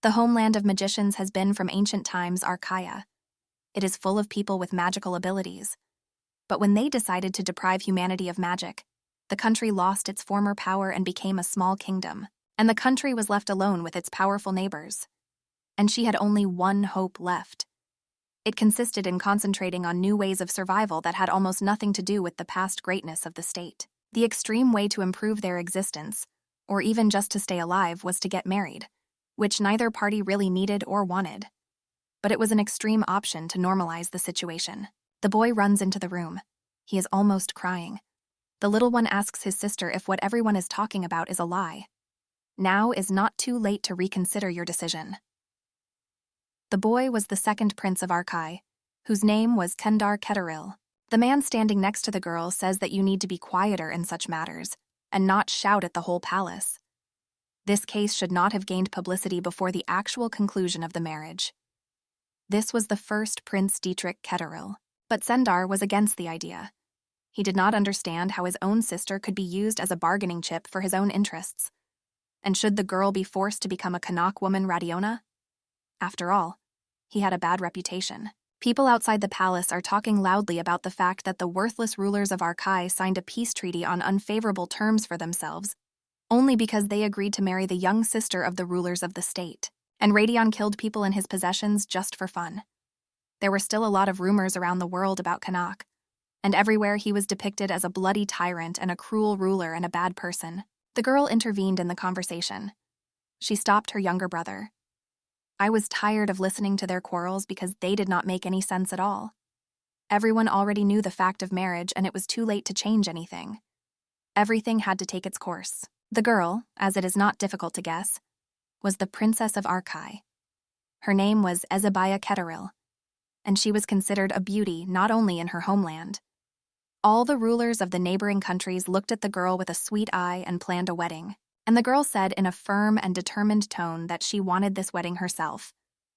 The homeland of magicians has been from ancient times Araya. It is full of people with magical abilities. But when they decided to deprive humanity of magic, the country lost its former power and became a small kingdom, and the country was left alone with its powerful neighbors. And she had only one hope left. It consisted in concentrating on new ways of survival that had almost nothing to do with the past greatness of the state. The extreme way to improve their existence, or even just to stay alive, was to get married, which neither party really needed or wanted. But it was an extreme option to normalize the situation. The boy runs into the room. He is almost crying. The little one asks his sister if what everyone is talking about is a lie. Now is not too late to reconsider your decision. The boy was the second prince of Arkai, whose name was Kendar Keteril. The man standing next to the girl says that you need to be quieter in such matters, and not shout at the whole palace. This case should not have gained publicity before the actual conclusion of the marriage. This was the first Prince Dietrich Keteril, but Sendar was against the idea. He did not understand how his own sister could be used as a bargaining chip for his own interests. And should the girl be forced to become a Kanak woman Radiona? After all, he had a bad reputation. People outside the palace are talking loudly about the fact that the worthless rulers of Arkai signed a peace treaty on unfavorable terms for themselves, only because they agreed to marry the young sister of the rulers of the state. And Radion killed people in his possessions just for fun. There were still a lot of rumors around the world about Kanak, and everywhere he was depicted as a bloody tyrant and a cruel ruler and a bad person. The girl intervened in the conversation. She stopped her younger brother. I was tired of listening to their quarrels because they did not make any sense at all. Everyone already knew the fact of marriage, and it was too late to change anything. Everything had to take its course. The girl, as it is not difficult to guess, was the Princess of Arkai. Her name was Ezebaya Keteril, and she was considered a beauty not only in her homeland. All the rulers of the neighboring countries looked at the girl with a sweet eye and planned a wedding. And the girl said in a firm and determined tone that she wanted this wedding herself,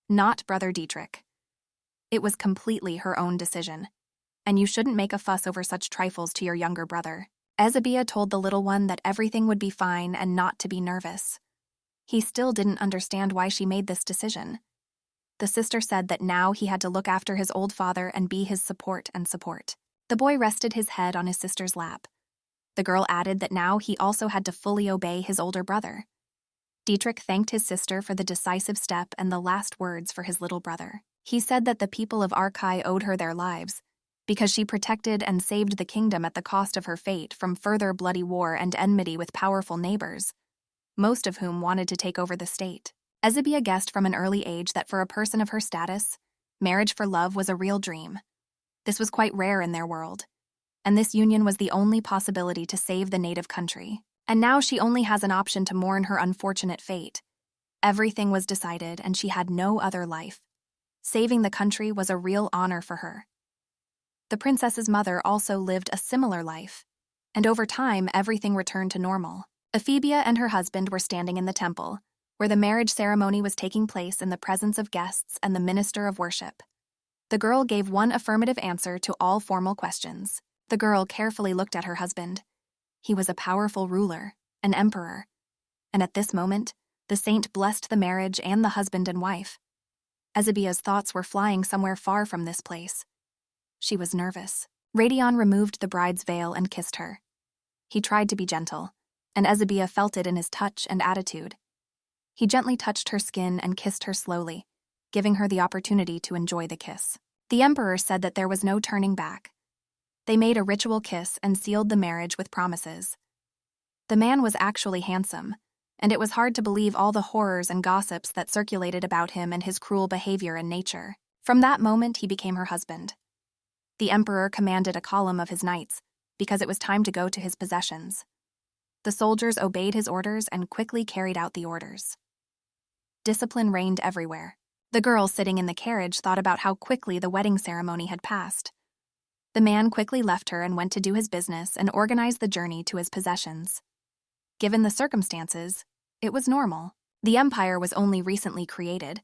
not Brother Dietrich. It was completely her own decision, and you shouldn't make a fuss over such trifles to your younger brother. Ezebia told the little one that everything would be fine and not to be nervous. He still didn't understand why she made this decision. The sister said that now he had to look after his old father and be his support. The boy rested his head on his sister's lap. The girl added that now he also had to fully obey his older brother. Dietrich thanked his sister for the decisive step and the last words for his little brother. He said that the people of Arkai owed her their lives, because she protected and saved the kingdom at the cost of her fate from further bloody war and enmity with powerful neighbors, most of whom wanted to take over the state. Ezebia guessed from an early age that for a person of her status, marriage for love was a real dream. This was quite rare in their world, and this union was the only possibility to save the native country. And now she only has an option to mourn her unfortunate fate. Everything was decided, and she had no other life. Saving the country was a real honor for her. The princess's mother also lived a similar life, and over time everything returned to normal. Ephebia and her husband were standing in the temple, where the marriage ceremony was taking place in the presence of guests and the minister of worship. The girl gave one affirmative answer to all formal questions. The girl carefully looked at her husband. He was a powerful ruler, an emperor, and at this moment, the saint blessed the marriage and the husband and wife. Ezebia's thoughts were flying somewhere far from this place. She was nervous. Radion removed the bride's veil and kissed her. He tried to be gentle, and Ezebia felt it in his touch and attitude. He gently touched her skin and kissed her slowly, giving her the opportunity to enjoy the kiss. The emperor said that there was no turning back. They made a ritual kiss and sealed the marriage with promises. The man was actually handsome, and it was hard to believe all the horrors and gossips that circulated about him and his cruel behavior and nature. From that moment, he became her husband. The emperor commanded a column of his knights, because it was time to go to his possessions. The soldiers obeyed his orders and quickly carried out the orders. Discipline reigned everywhere. The girl sitting in the carriage thought about how quickly the wedding ceremony had passed. The man quickly left her and went to do his business and organize the journey to his possessions. Given the circumstances, it was normal. The empire was only recently created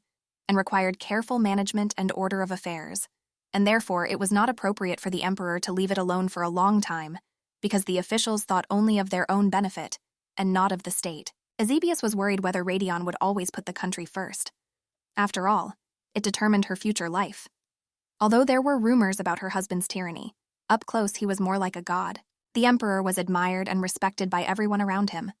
and required careful management and order of affairs, and therefore it was not appropriate for the emperor to leave it alone for a long time because the officials thought only of their own benefit and not of the state. Eusebius was worried whether Radion would always put the country first. After all, it determined her future life. Although there were rumors about her husband's tyranny, up close he was more like a god. The emperor was admired and respected by everyone around him.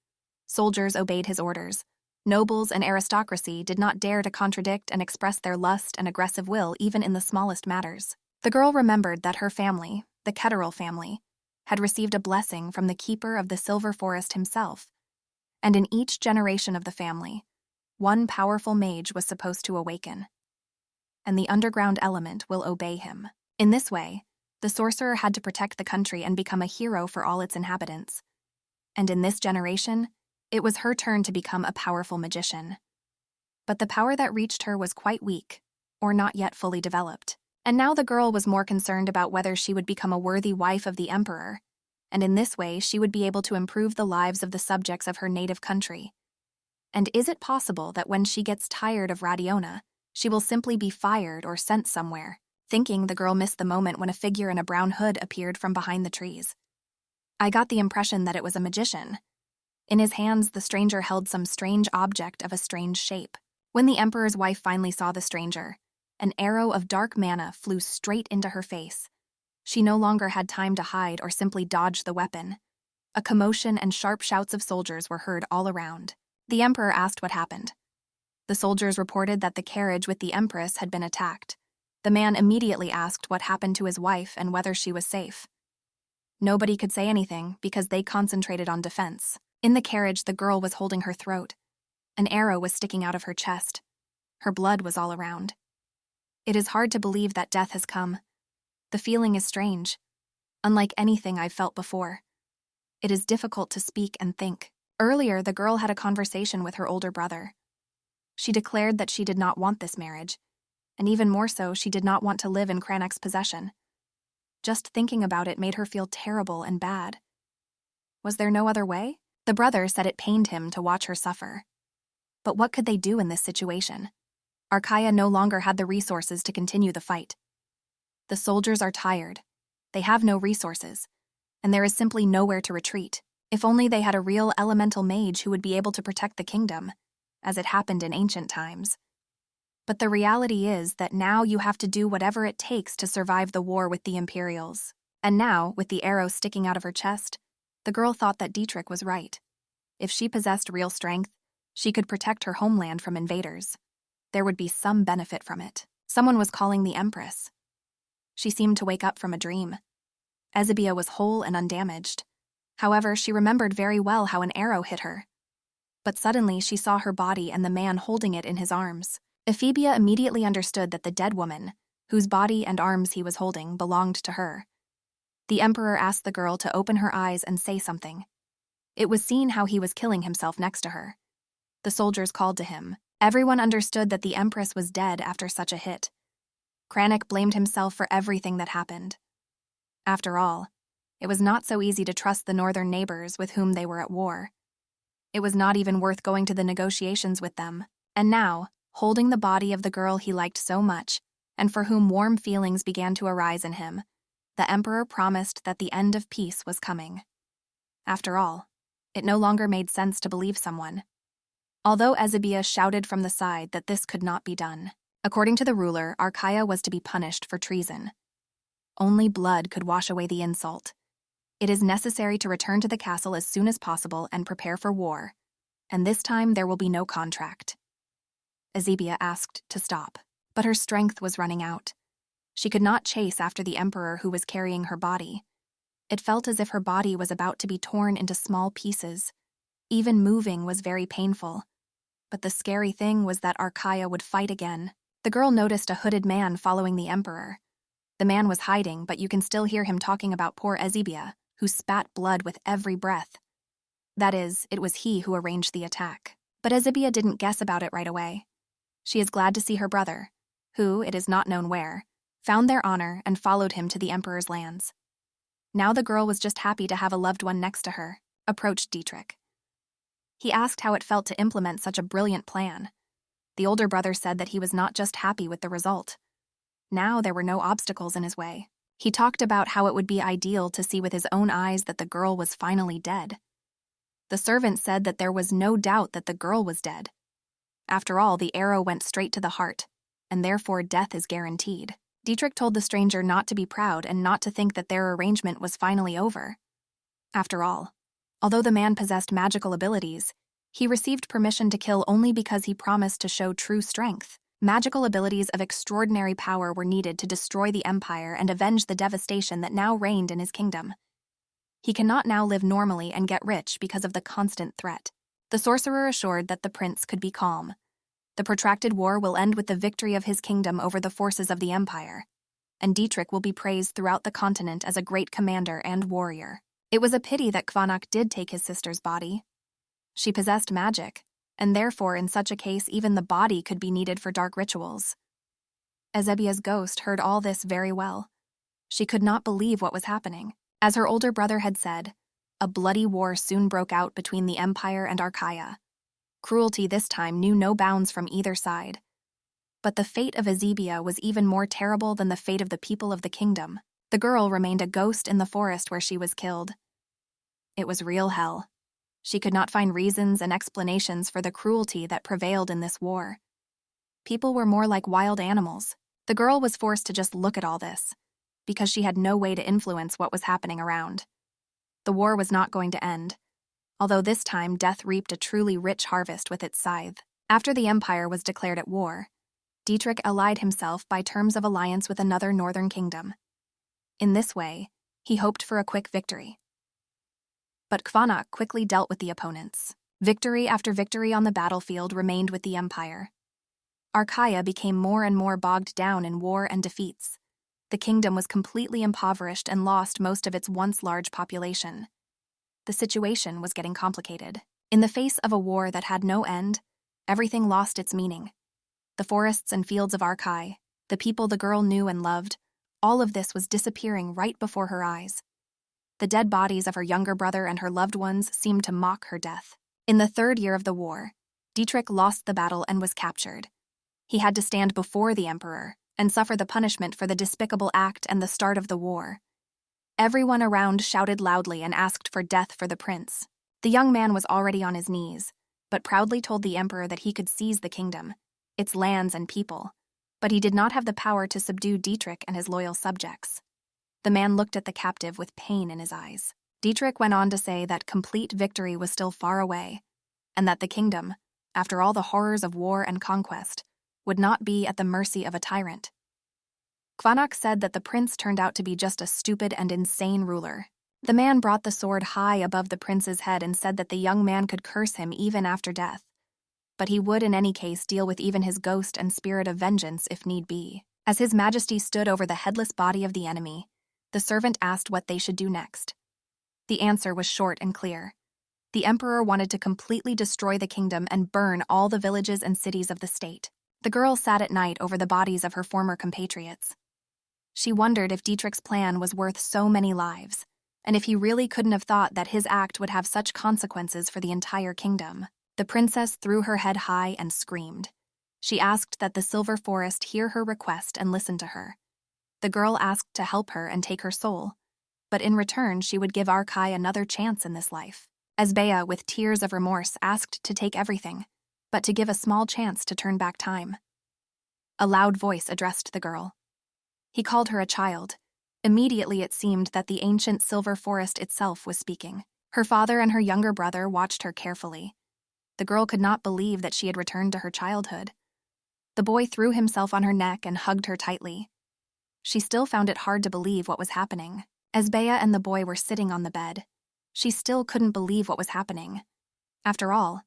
Soldiers obeyed his orders. Nobles and aristocracy did not dare to contradict and express their lust and aggressive will even in the smallest matters. The girl remembered that her family, the Ketterel family, had received a blessing from the keeper of the Silver Forest himself, and in each generation of the family, one powerful mage was supposed to awaken, and the underground element will obey him. In this way, the sorcerer had to protect the country and become a hero for all its inhabitants. And in this generation, it was her turn to become a powerful magician. But the power that reached her was quite weak, or not yet fully developed. And now the girl was more concerned about whether she would become a worthy wife of the emperor, and in this way she would be able to improve the lives of the subjects of her native country. And is it possible that when she gets tired of Radiona, she will simply be fired or sent somewhere? Thinking, the girl missed the moment when a figure in a brown hood appeared from behind the trees. I got the impression that it was a magician. In his hands, the stranger held some strange object of a strange shape. When the emperor's wife finally saw the stranger, an arrow of dark mana flew straight into her face. She no longer had time to hide or simply dodge the weapon. A commotion and sharp shouts of soldiers were heard all around. The emperor asked what happened. The soldiers reported that the carriage with the empress had been attacked. The man immediately asked what happened to his wife and whether she was safe. Nobody could say anything because they concentrated on defense. In the carriage, the girl was holding her throat. An arrow was sticking out of her chest. Her blood was all around. It is hard to believe that death has come. The feeling is strange, unlike anything I've felt before. It is difficult to speak and think. Earlier, the girl had a conversation with her older brother. She declared that she did not want this marriage, and even more so, she did not want to live in Cranach's possession. Just thinking about it made her feel terrible and bad. Was there no other way? The brother said it pained him to watch her suffer. But what could they do in this situation? Araya no longer had the resources to continue the fight. The soldiers are tired. They have no resources, and there is simply nowhere to retreat. If only they had a real elemental mage who would be able to protect the kingdom, as it happened in ancient times. But the reality is that now you have to do whatever it takes to survive the war with the Imperials. And now, with the arrow sticking out of her chest, the girl thought that Dietrich was right. If she possessed real strength, she could protect her homeland from invaders. There would be some benefit from it. Someone was calling the empress. She seemed to wake up from a dream. Eusebius was whole and undamaged. However, she remembered very well how an arrow hit her. But suddenly she saw her body and the man holding it in his arms. Eusebius immediately understood that the dead woman, whose body and arms he was holding, belonged to her. The emperor asked the girl to open her eyes and say something. It was seen how he was killing himself next to her. The soldiers called to him. Everyone understood that the empress was dead after such a hit. Cranach blamed himself for everything that happened. After all, it was not so easy to trust the northern neighbors with whom they were at war. It was not even worth going to the negotiations with them. And now, holding the body of the girl he liked so much, and for whom warm feelings began to arise in him, the emperor promised that the end of peace was coming. After all, it no longer made sense to believe someone. Although Eusebius shouted from the side that this could not be done. According to the ruler, Araya was to be punished for treason. Only blood could wash away the insult. It is necessary to return to the castle as soon as possible and prepare for war, and this time there will be no contract. Eusebius asked to stop, but her strength was running out. She could not chase after the emperor who was carrying her body. It felt as if her body was about to be torn into small pieces. Even moving was very painful. But the scary thing was that Araya would fight again. The girl noticed a hooded man following the emperor. The man was hiding, but you can still hear him talking about poor Eusebius, who spat blood with every breath. That is, it was he who arranged the attack. But Eusebius didn't guess about it right away. She is glad to see her brother, who, it is not known where, found their honor and followed him to the emperor's lands. Now the girl was just happy to have a loved one next to her, approached Dietrich. He asked how it felt to implement such a brilliant plan. The older brother said that he was not just happy with the result. Now there were no obstacles in his way. He talked about how it would be ideal to see with his own eyes that the girl was finally dead. The servant said that there was no doubt that the girl was dead. After all, the arrow went straight to the heart, and therefore death is guaranteed. Dietrich told the stranger not to be proud and not to think that their arrangement was finally over. After all, although the man possessed magical abilities, he received permission to kill only because he promised to show true strength. Magical abilities of extraordinary power were needed to destroy the empire and avenge the devastation that now reigned in his kingdom. He cannot now live normally and get rich because of the constant threat. The sorcerer assured that the prince could be calm. The protracted war will end with the victory of his kingdom over the forces of the empire, and Dietrich will be praised throughout the continent as a great commander and warrior. It was a pity that Kvanok did take his sister's body. She possessed magic, and therefore in such a case even the body could be needed for dark rituals. Ezebia's ghost heard all this very well. She could not believe what was happening. As her older brother had said, a bloody war soon broke out between the empire and Araya. Cruelty this time knew no bounds from either side. But the fate of Ezebia was even more terrible than the fate of the people of the kingdom. The girl remained a ghost in the forest where she was killed. It was real hell. She could not find reasons and explanations for the cruelty that prevailed in this war. People were more like wild animals. The girl was forced to just look at all this, because she had no way to influence what was happening around. The war was not going to end, although this time death reaped a truly rich harvest with its scythe. After the empire was declared at war, Dietrich allied himself by terms of alliance with another northern kingdom. In this way, he hoped for a quick victory. But Kvanok quickly dealt with the opponents. Victory after victory on the battlefield remained with the empire. Araya became more and more bogged down in war and defeats. The kingdom was completely impoverished and lost most of its once large population. The situation was getting complicated. In the face of a war that had no end, everything lost its meaning. The forests and fields of Araya, the people the girl knew and loved, all of this was disappearing right before her eyes. The dead bodies of her younger brother and her loved ones seemed to mock her death. In the third year of the war, Dietrich lost the battle and was captured. He had to stand before the emperor and suffer the punishment for the despicable act and the start of the war. Everyone around shouted loudly and asked for death for the prince. The young man was already on his knees, but proudly told the emperor that he could seize the kingdom, its lands and people, but he did not have the power to subdue Dietrich and his loyal subjects. The man looked at the captive with pain in his eyes. Dietrich went on to say that complete victory was still far away, and that the kingdom, after all the horrors of war and conquest, would not be at the mercy of a tyrant. Kvanok said that the prince turned out to be just a stupid and insane ruler. The man brought the sword high above the prince's head and said that the young man could curse him even after death, but he would in any case deal with even his ghost and spirit of vengeance if need be. As his majesty stood over the headless body of the enemy, the servant asked what they should do next. The answer was short and clear. The emperor wanted to completely destroy the kingdom and burn all the villages and cities of the state. The girl sat at night over the bodies of her former compatriots. She wondered if Dietrich's plan was worth so many lives, and if he really couldn't have thought that his act would have such consequences for the entire kingdom. The princess threw her head high and screamed. She asked that the Silver Forest hear her request and listen to her. The girl asked to help her and take her soul, but in return she would give Araya another chance in this life. Ezebia, with tears of remorse, asked to take everything, but to give a small chance to turn back time. A loud voice addressed the girl. He called her a child. Immediately it seemed that the ancient Silver Forest itself was speaking. Her father and her younger brother watched her carefully. The girl could not believe that she had returned to her childhood. The boy threw himself on her neck and hugged her tightly. She still found it hard to believe what was happening. Ezebia and the boy were sitting on the bed. She still couldn't believe what was happening. After all,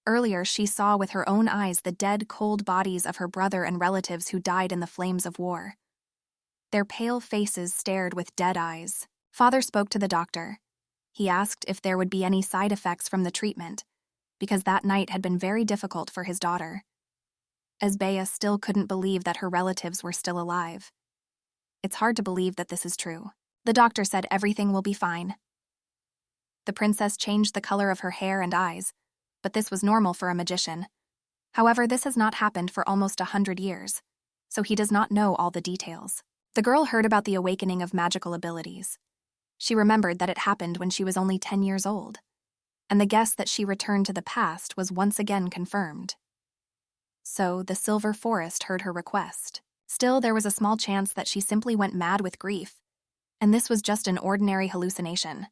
earlier she saw with her own eyes the dead, cold bodies of her brother and relatives who died in the flames of war. Their pale faces stared with dead eyes. Father spoke to the doctor. He asked if there would be any side effects from the treatment, because that night had been very difficult for his daughter. Ezebia still couldn't believe that her relatives were still alive. It's hard to believe that this is true. The doctor said everything will be fine. The princess changed the color of her hair and eyes, but this was normal for a magician. However, this has not happened for almost 100 years, so he does not know all the details. The girl heard about the awakening of magical abilities. She remembered that it happened when she was only 10 years old. and the guess that she returned to the past was once again confirmed. So the Silver Forest heard her request. Still, there was a small chance that she simply went mad with grief, and this was just an ordinary hallucination.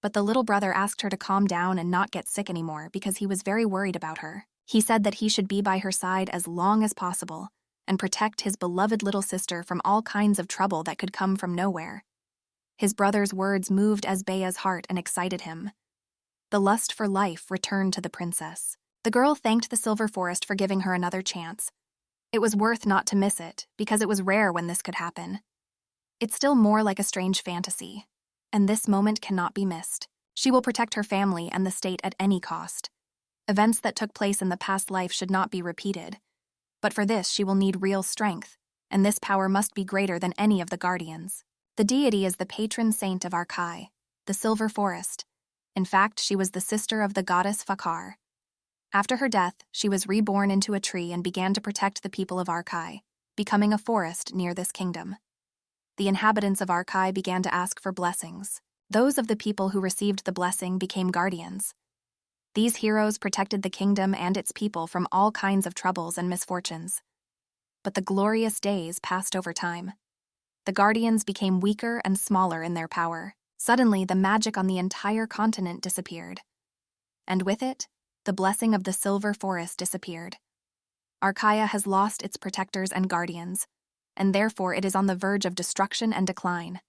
But the little brother asked her to calm down and not get sick anymore because he was very worried about her. He said that he should be by her side as long as possible and protect his beloved little sister from all kinds of trouble that could come from nowhere. His brother's words moved Esbea's heart and excited him. The lust for life returned to the princess. The girl thanked the Silver Forest for giving her another chance. It was worth not to miss it, because it was rare when this could happen. It's still more like a strange fantasy, and this moment cannot be missed. She will protect her family and the state at any cost. Events that took place in the past life should not be repeated, but for this she will need real strength, and this power must be greater than any of the guardians. The deity is the patron saint of Arkai, the Silver Forest. In fact, she was the sister of the goddess Fakar. After her death, she was reborn into a tree and began to protect the people of Arkai, becoming a forest near this kingdom. The inhabitants of Arkai began to ask for blessings. Those of the people who received the blessing became guardians. These heroes protected the kingdom and its people from all kinds of troubles and misfortunes. But the glorious days passed over time. The guardians became weaker and smaller in their power. Suddenly, the magic on the entire continent disappeared. And with it, the blessing of the Silver Forest disappeared. Archaea has lost its protectors and guardians, and therefore it is on the verge of destruction and decline.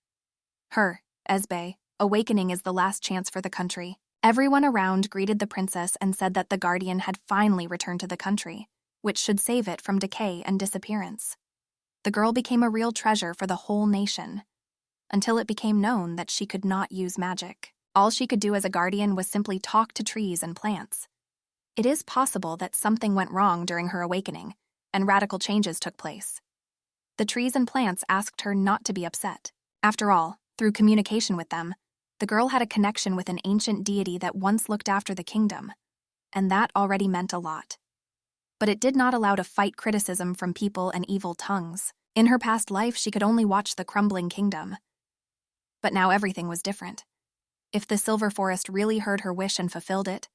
Her, Esbe, awakening is the last chance for the country. Everyone around greeted the princess and said that the guardian had finally returned to the country, which should save it from decay and disappearance. The girl became a real treasure for the whole nation, until it became known that she could not use magic. All she could do as a guardian was simply talk to trees and plants. It is possible that something went wrong during her awakening, and radical changes took place. The trees and plants asked her not to be upset. After all, through communication with them, the girl had a connection with an ancient deity that once looked after the kingdom, and that already meant a lot. But it did not allow to fight criticism from people and evil tongues. In her past life, she could only watch the crumbling kingdom. But now everything was different. If the Silver Forest really heard her wish and fulfilled it,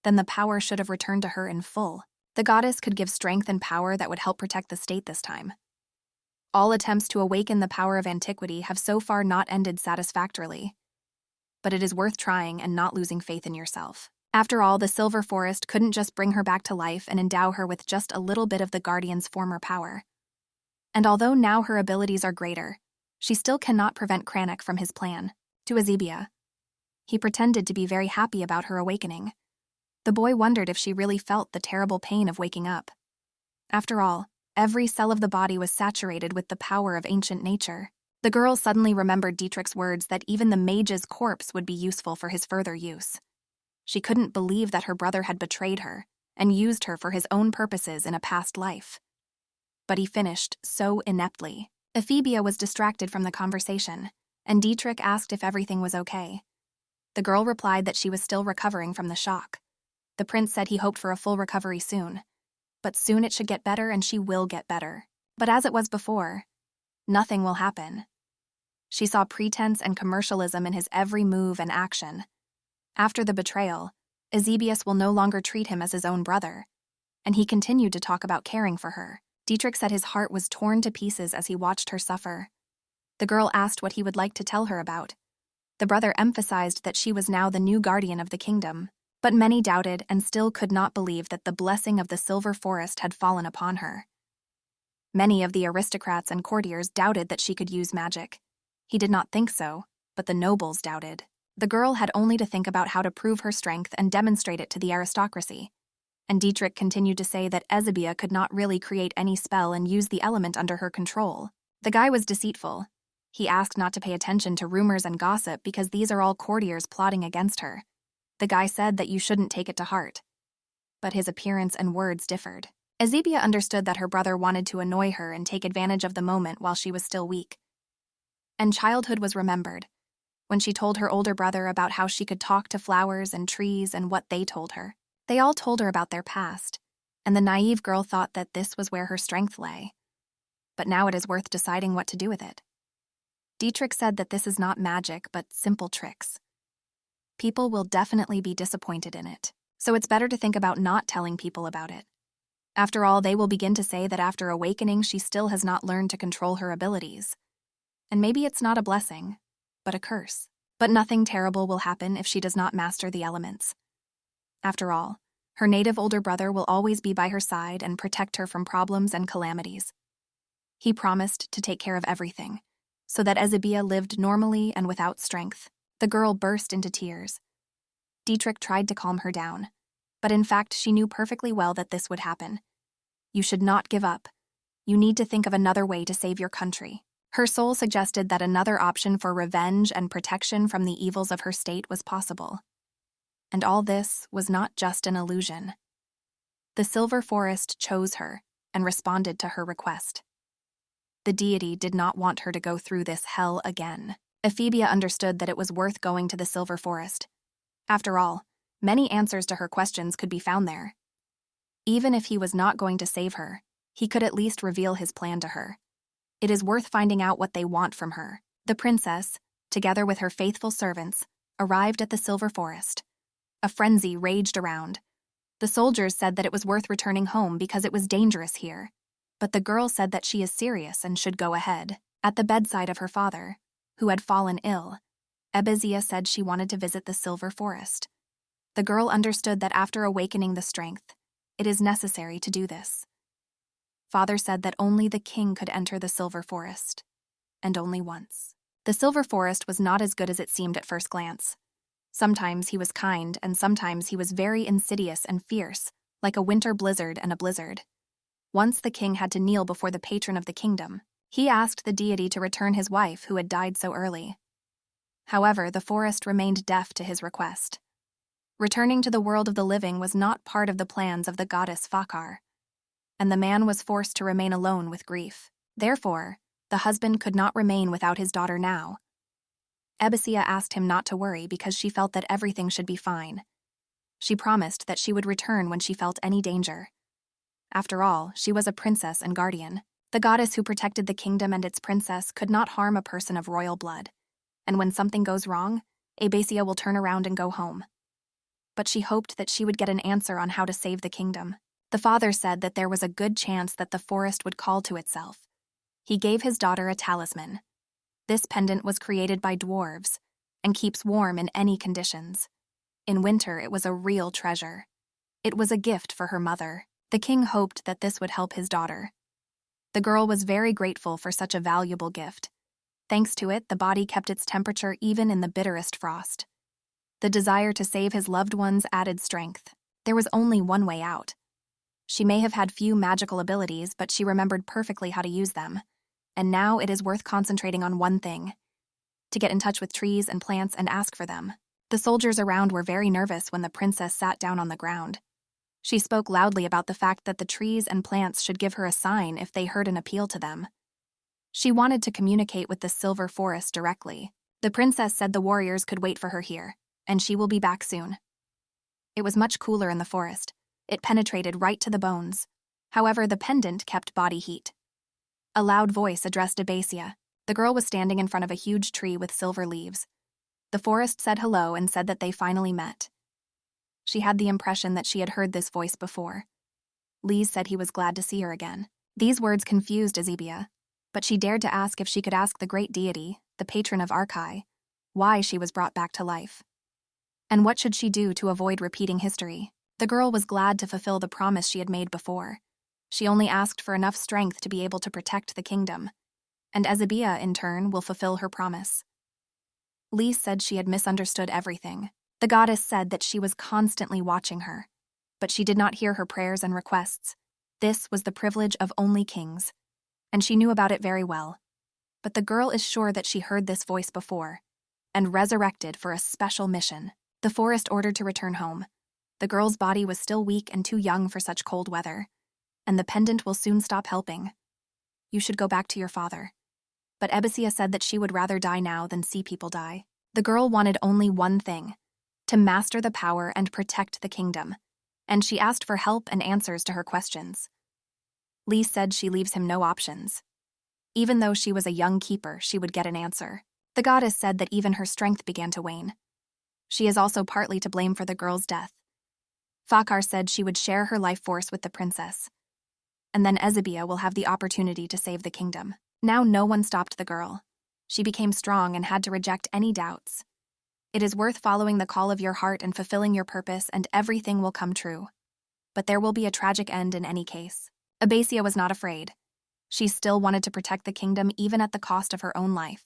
then the power should have returned to her in full. The goddess could give strength and power that would help protect the state this time. All attempts to awaken the power of antiquity have so far not ended satisfactorily. But it is worth trying and not losing faith in yourself. After all, the Silver Forest couldn't just bring her back to life and endow her with just a little bit of the Guardian's former power. And although now her abilities are greater, she still cannot prevent Cranach from his plan. To Azebia, he pretended to be very happy about her awakening. The boy wondered if she really felt the terrible pain of waking up. After all, every cell of the body was saturated with the power of ancient nature. The girl suddenly remembered Dietrich's words that even the mage's corpse would be useful for his further use. She couldn't believe that her brother had betrayed her and used her for his own purposes in a past life. But he finished so ineptly. Ephebia was distracted from the conversation, and Dietrich asked if everything was okay. The girl replied that she was still recovering from the shock. The prince said he hoped for a full recovery soon. But soon it should get better and she will get better. But as it was before, nothing will happen. She saw pretense and commercialism in his every move and action. After the betrayal, Eusebius will no longer treat him as his own brother, and he continued to talk about caring for her. Dietrich said his heart was torn to pieces as he watched her suffer. The girl asked what he would like to tell her about. The brother emphasized that she was now the new guardian of the kingdom, but many doubted and still could not believe that the blessing of the Silver Forest had fallen upon her. Many of the aristocrats and courtiers doubted that she could use magic. He did not think so, but the nobles doubted. The girl had only to think about how to prove her strength and demonstrate it to the aristocracy. And Dietrich continued to say that Ezebia could not really create any spell and use the element under her control. The guy was deceitful. He asked not to pay attention to rumors and gossip because these are all courtiers plotting against her. The guy said that you shouldn't take it to heart. But his appearance and words differed. Ezebia understood that her brother wanted to annoy her and take advantage of the moment while she was still weak. And childhood was remembered, when she told her older brother about how she could talk to flowers and trees and what they told her. They all told her about their past, and the naive girl thought that this was where her strength lay. But now it is worth deciding what to do with it. Dietrich said that this is not magic, but simple tricks. People will definitely be disappointed in it. So it's better to think about not telling people about it. After all, they will begin to say that after awakening, she still has not learned to control her abilities. And maybe it's not a blessing, but a curse. But nothing terrible will happen if she does not master the elements. After all, her native older brother will always be by her side and protect her from problems and calamities. He promised to take care of everything, so that Ezebia lived normally and without strength. The girl burst into tears. Dietrich tried to calm her down, but in fact she knew perfectly well that this would happen. You should not give up. You need to think of another way to save your country. Her soul suggested that another option for revenge and protection from the evils of her state was possible. And all this was not just an illusion. The Silver Forest chose her and responded to her request. The deity did not want her to go through this hell again. Ephebia understood that it was worth going to the Silver Forest. After all, many answers to her questions could be found there. Even if he was not going to save her, he could at least reveal his plan to her. It is worth finding out what they want from her. The princess, together with her faithful servants, arrived at the Silver Forest. A frenzy raged around. The soldiers said that it was worth returning home because it was dangerous here. But the girl said that she is serious and should go ahead. At the bedside of her father, who had fallen ill, Ebizia said she wanted to visit the Silver Forest. The girl understood that after awakening the strength, it is necessary to do this. Father said that only the king could enter the Silver Forest, and only once. The Silver Forest was not as good as it seemed at first glance. Sometimes he was kind, and sometimes he was very insidious and fierce, like a winter blizzard and a blizzard. Once the king had to kneel before the patron of the kingdom. He asked the deity to return his wife who had died so early. However, the forest remained deaf to his request. Returning to the world of the living was not part of the plans of the goddess Fakar, and the man was forced to remain alone with grief. Therefore, the husband could not remain without his daughter now. Ebizia asked him not to worry because she felt that everything should be fine. She promised that she would return when she felt any danger. After all, she was a princess and guardian. The goddess who protected the kingdom and its princess could not harm a person of royal blood. And when something goes wrong, Ebizia will turn around and go home. But she hoped that she would get an answer on how to save the kingdom. The father said that there was a good chance that the forest would call to itself. He gave his daughter a talisman. This pendant was created by dwarves and keeps warm in any conditions. In winter, it was a real treasure. It was a gift for her mother. The king hoped that this would help his daughter. The girl was very grateful for such a valuable gift. Thanks to it, the body kept its temperature even in the bitterest frost. The desire to save his loved ones added strength. There was only one way out. She may have had few magical abilities, but she remembered perfectly how to use them. And now it is worth concentrating on one thing: to get in touch with trees and plants and ask for them. The soldiers around were very nervous when the princess sat down on the ground. She spoke loudly about the fact that the trees and plants should give her a sign if they heard an appeal to them. She wanted to communicate with the Silver Forest directly. The princess said the warriors could wait for her here, and she will be back soon. It was much cooler in the forest. It penetrated right to the bones. However, the pendant kept body heat. A loud voice addressed Ebizia. The girl was standing in front of a huge tree with silver leaves. The forest said hello and said that they finally met. She had the impression that she had heard this voice before. Lise said he was glad to see her again. These words confused Ezebia, but she dared to ask if she could ask the great deity, the patron of Arkai, why she was brought back to life. And what should she do to avoid repeating history? The girl was glad to fulfill the promise she had made before. She only asked for enough strength to be able to protect the kingdom. And Ezebia, in turn, will fulfill her promise. Lise said she had misunderstood everything. The goddess said that she was constantly watching her, but she did not hear her prayers and requests. This was the privilege of only kings, and she knew about it very well. But the girl is sure that she heard this voice before, and resurrected for a special mission. The forest ordered to return home. The girl's body was still weak and too young for such cold weather, and the pendant will soon stop helping. You should go back to your father. But Ebizia said that she would rather die now than see people die. The girl wanted only one thing: to master the power and protect the kingdom, and she asked for help and answers to her questions. Lise said she leaves him no options. Even though she was a young keeper, she would get an answer. The goddess said that even her strength began to wane. She is also partly to blame for the girl's death. Fakar said she would share her life force with the princess, and then Ezebia will have the opportunity to save the kingdom. Now no one stopped the girl. She became strong and had to reject any doubts. It is worth following the call of your heart and fulfilling your purpose, and everything will come true. But there will be a tragic end in any case. Abasia was not afraid. She still wanted to protect the kingdom even at the cost of her own life.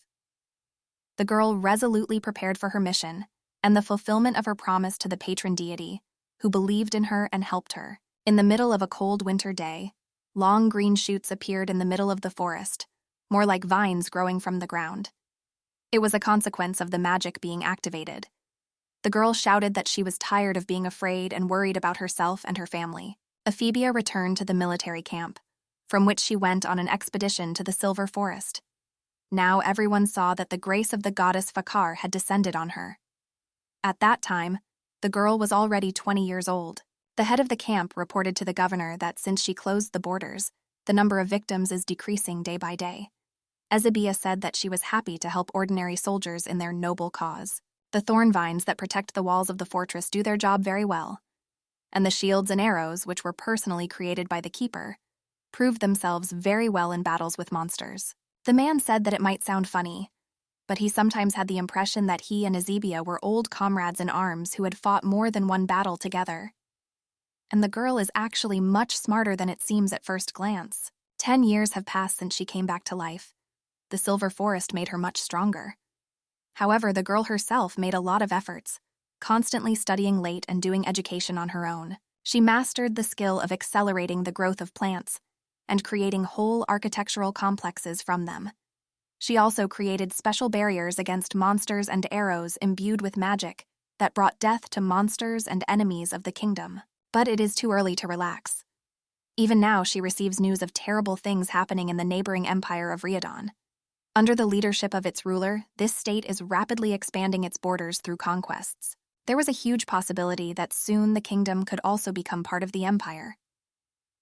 The girl resolutely prepared for her mission and the fulfillment of her promise to the patron deity, who believed in her and helped her. In the middle of a cold winter day, long green shoots appeared in the middle of the forest, more like vines growing from the ground. It was a consequence of the magic being activated. The girl shouted that she was tired of being afraid and worried about herself and her family. Ephebia returned to the military camp, from which she went on an expedition to the Silver Forest. Now everyone saw that the grace of the goddess Fakar had descended on her. At that time, the girl was already 20 years old. The head of the camp reported to the governor that since she closed the borders, the number of victims is decreasing day by day. Ezebia said that she was happy to help ordinary soldiers in their noble cause. The thorn vines that protect the walls of the fortress do their job very well, and the shields and arrows, which were personally created by the keeper, proved themselves very well in battles with monsters. The man said that it might sound funny, but he sometimes had the impression that he and Ezebia were old comrades in arms who had fought more than one battle together. And the girl is actually much smarter than it seems at first glance. 10 years have passed since she came back to life. The Silver Forest made her much stronger. However, the girl herself made a lot of efforts, constantly studying late and doing education on her own. She mastered the skill of accelerating the growth of plants and creating whole architectural complexes from them. She also created special barriers against monsters and arrows imbued with magic that brought death to monsters and enemies of the kingdom. But it is too early to relax. Even now, she receives news of terrible things happening in the neighboring empire of Riadon. Under the leadership of its ruler, this state is rapidly expanding its borders through conquests. There was a huge possibility that soon the kingdom could also become part of the empire.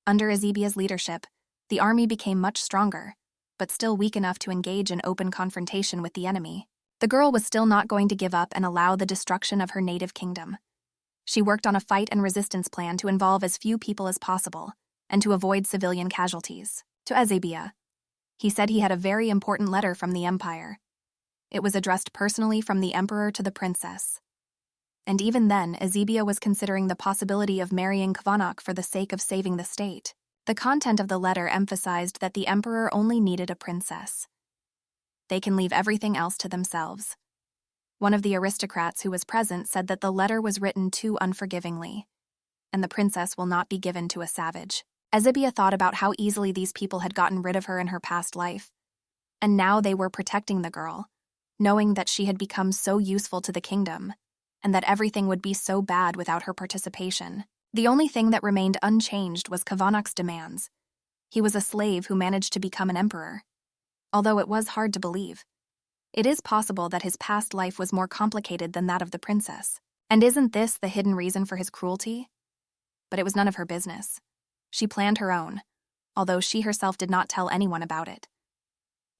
Under Ezebia's leadership, the army became much stronger, but still weak enough to engage in open confrontation with the enemy. The girl was still not going to give up and allow the destruction of her native kingdom. She worked on a fight and resistance plan to involve as few people as possible and to avoid civilian casualties. To Ezebia, he said he had a very important letter from the empire. It was addressed personally from the emperor to the princess. And even then, Ezebia was considering the possibility of marrying Kvanok for the sake of saving the state. The content of the letter emphasized that the emperor only needed a princess. They can leave everything else to themselves. One of the aristocrats who was present said that the letter was written too unforgivingly, and the princess will not be given to a savage. Ezebia thought about how easily these people had gotten rid of her in her past life, and now they were protecting the girl, knowing that she had become so useful to the kingdom, and that everything would be so bad without her participation. The only thing that remained unchanged was Kvanok's demands. He was a slave who managed to become an emperor. Although it was hard to believe, it is possible that his past life was more complicated than that of the princess. And isn't this the hidden reason for his cruelty? But it was none of her business. She planned her own, although she herself did not tell anyone about it.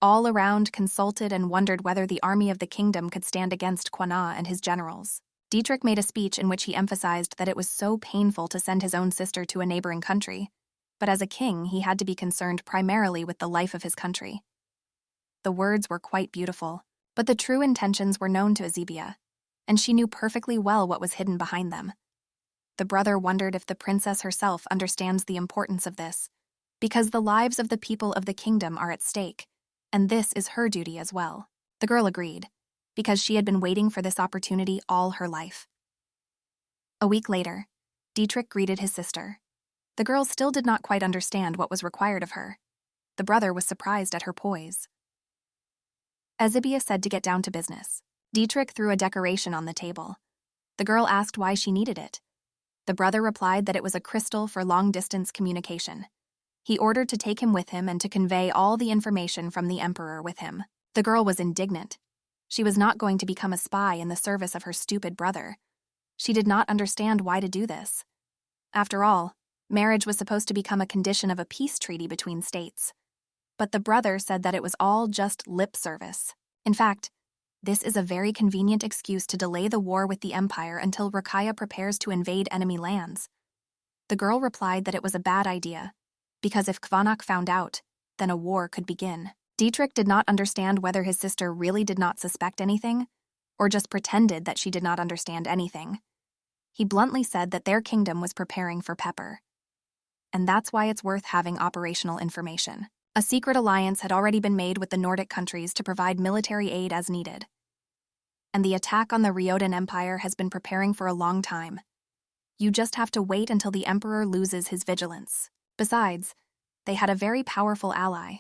All around consulted and wondered whether the army of the kingdom could stand against Quanah and his generals. Dietrich made a speech in which he emphasized that it was so painful to send his own sister to a neighboring country, but as a king, he had to be concerned primarily with the life of his country. The words were quite beautiful, but the true intentions were known to Ezebia, and she knew perfectly well what was hidden behind them. The brother wondered if the princess herself understands the importance of this, because the lives of the people of the kingdom are at stake, and this is her duty as well. The girl agreed, because she had been waiting for this opportunity all her life. A week later, Dietrich greeted his sister. The girl still did not quite understand what was required of her. The brother was surprised at her poise. Ezebia said to get down to business. Dietrich threw a decoration on the table. The girl asked why she needed it. The brother replied that it was a crystal for long-distance communication. He ordered to take him with him and to convey all the information from the emperor with him. The girl was indignant. She was not going to become a spy in the service of her stupid brother. She did not understand why to do this. After all, marriage was supposed to become a condition of a peace treaty between states. But the brother said that it was all just lip service. In fact, This is a very convenient excuse to delay the war with the Empire until Rakaya prepares to invade enemy lands. The girl replied that it was a bad idea, because if Kvanak found out, then a war could begin. Dietrich did not understand whether his sister really did not suspect anything, or just pretended that she did not understand anything. He bluntly said that their kingdom was preparing for Pepper. And that's why it's worth having operational information. A secret alliance had already been made with the Nordic countries to provide military aid as needed. And the attack on the Ryodan Empire has been preparing for a long time. You just have to wait until the Emperor loses his vigilance. Besides, they had a very powerful ally.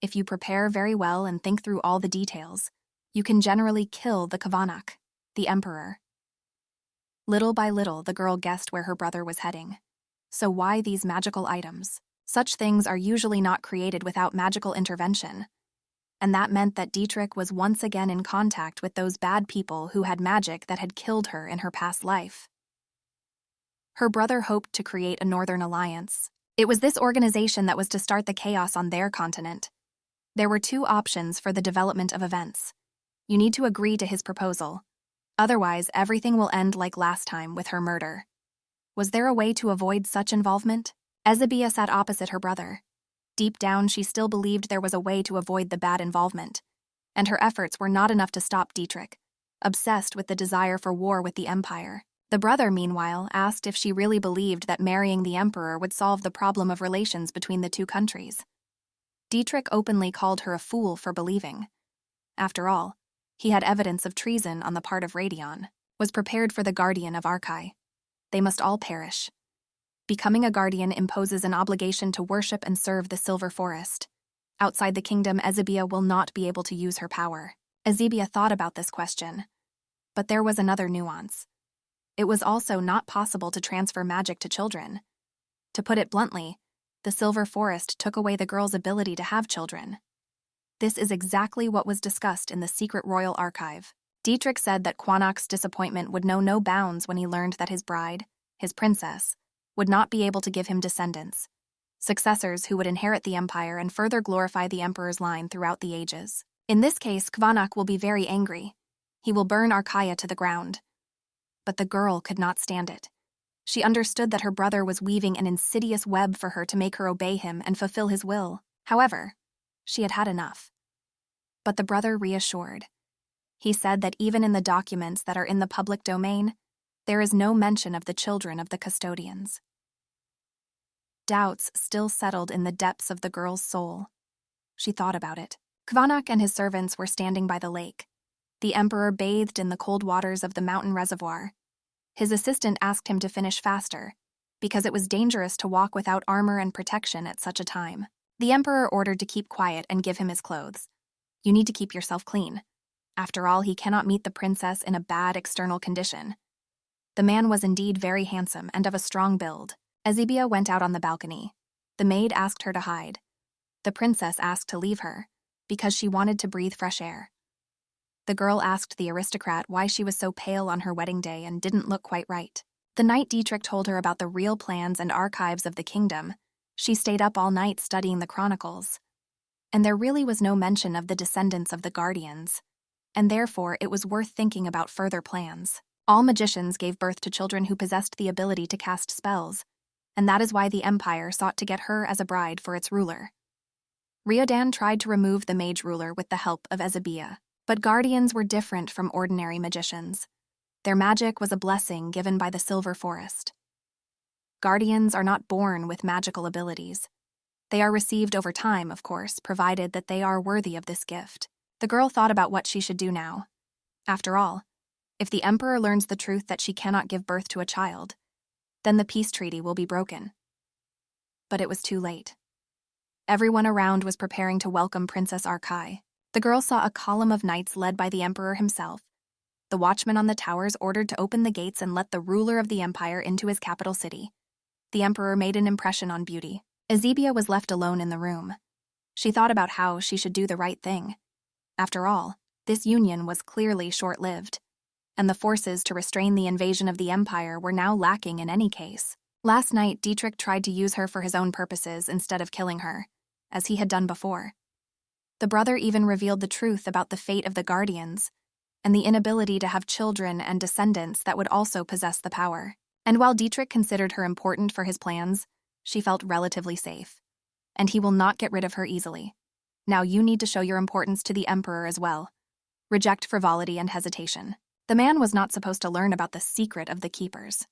If you prepare very well and think through all the details, you can generally kill the Kvanak, the Emperor. Little by little, the girl guessed where her brother was heading. So why these magical items? Such things are usually not created without magical intervention. And that meant that Dietrich was once again in contact with those bad people who had magic that had killed her in her past life. Her brother hoped to create a Northern Alliance. It was this organization that was to start the chaos on their continent. There were two options for the development of events. You need to agree to his proposal. Otherwise, everything will end like last time with her murder. Was there a way to avoid such involvement? Ezebia sat opposite her brother. Deep down, she still believed there was a way to avoid the bad involvement, and her efforts were not enough to stop Dietrich, obsessed with the desire for war with the Empire. The brother, meanwhile, asked if she really believed that marrying the Emperor would solve the problem of relations between the two countries. Dietrich openly called her a fool for believing. After all, he had evidence of treason on the part of Radion, was prepared for the guardian of Arkai. They must all perish. Becoming a guardian imposes an obligation to worship and serve the Silver Forest. Outside the kingdom, Ezebia will not be able to use her power. Ezebia thought about this question. But there was another nuance. It was also not possible to transfer magic to children. To put it bluntly, the Silver Forest took away the girl's ability to have children. This is exactly what was discussed in the secret royal archive. Dietrich said that Kvanak's disappointment would know no bounds when he learned that his bride, his princess, would not be able to give him descendants, successors who would inherit the empire and further glorify the emperor's line throughout the ages. In this case, Kvanak will be very angry. He will burn Araya to the ground. But the girl could not stand it. She understood that her brother was weaving an insidious web for her to make her obey him and fulfill his will. However, she had had enough. But the brother reassured. He said that even in the documents that are in the public domain, there is no mention of the children of the custodians. Doubts still settled in the depths of the girl's soul. She thought about it. Kvanak and his servants were standing by the lake. The emperor bathed in the cold waters of the mountain reservoir. His assistant asked him to finish faster, because it was dangerous to walk without armor and protection at such a time. The emperor ordered to keep quiet and give him his clothes. You need to keep yourself clean. After all, he cannot meet the princess in a bad external condition. The man was indeed very handsome and of a strong build. Ezebia went out on the balcony. The maid asked her to hide. The princess asked to leave her, because she wanted to breathe fresh air. The girl asked the aristocrat why she was so pale on her wedding day and didn't look quite right. The night Dietrich told her about the real plans and archives of the kingdom, she stayed up all night studying the chronicles. And there really was no mention of the descendants of the guardians, and therefore it was worth thinking about further plans. All magicians gave birth to children who possessed the ability to cast spells, and that is why the Empire sought to get her as a bride for its ruler. Ryodan tried to remove the mage ruler with the help of Ezebia, but guardians were different from ordinary magicians. Their magic was a blessing given by the Silver Forest. Guardians are not born with magical abilities. They are received over time, of course, provided that they are worthy of this gift. The girl thought about what she should do now. After all, if the emperor learns the truth that she cannot give birth to a child, then the peace treaty will be broken. But it was too late. Everyone around was preparing to welcome Princess Arkai. The girl saw a column of knights led by the emperor himself. The watchman on the towers ordered to open the gates and let the ruler of the empire into his capital city. The emperor made an impression on beauty. Ezebia was left alone in the room. She thought about how she should do the right thing. After all, this union was clearly short-lived, and the forces to restrain the invasion of the empire were now lacking in any case. Last night, Dietrich tried to use her for his own purposes instead of killing her, as he had done before. The brother even revealed the truth about the fate of the guardians, and the inability to have children and descendants that would also possess the power. And while Dietrich considered her important for his plans, she felt relatively safe. And he will not get rid of her easily. Now you need to show your importance to the emperor as well. Reject frivolity and hesitation. The man was not supposed to learn about the secret of the keepers.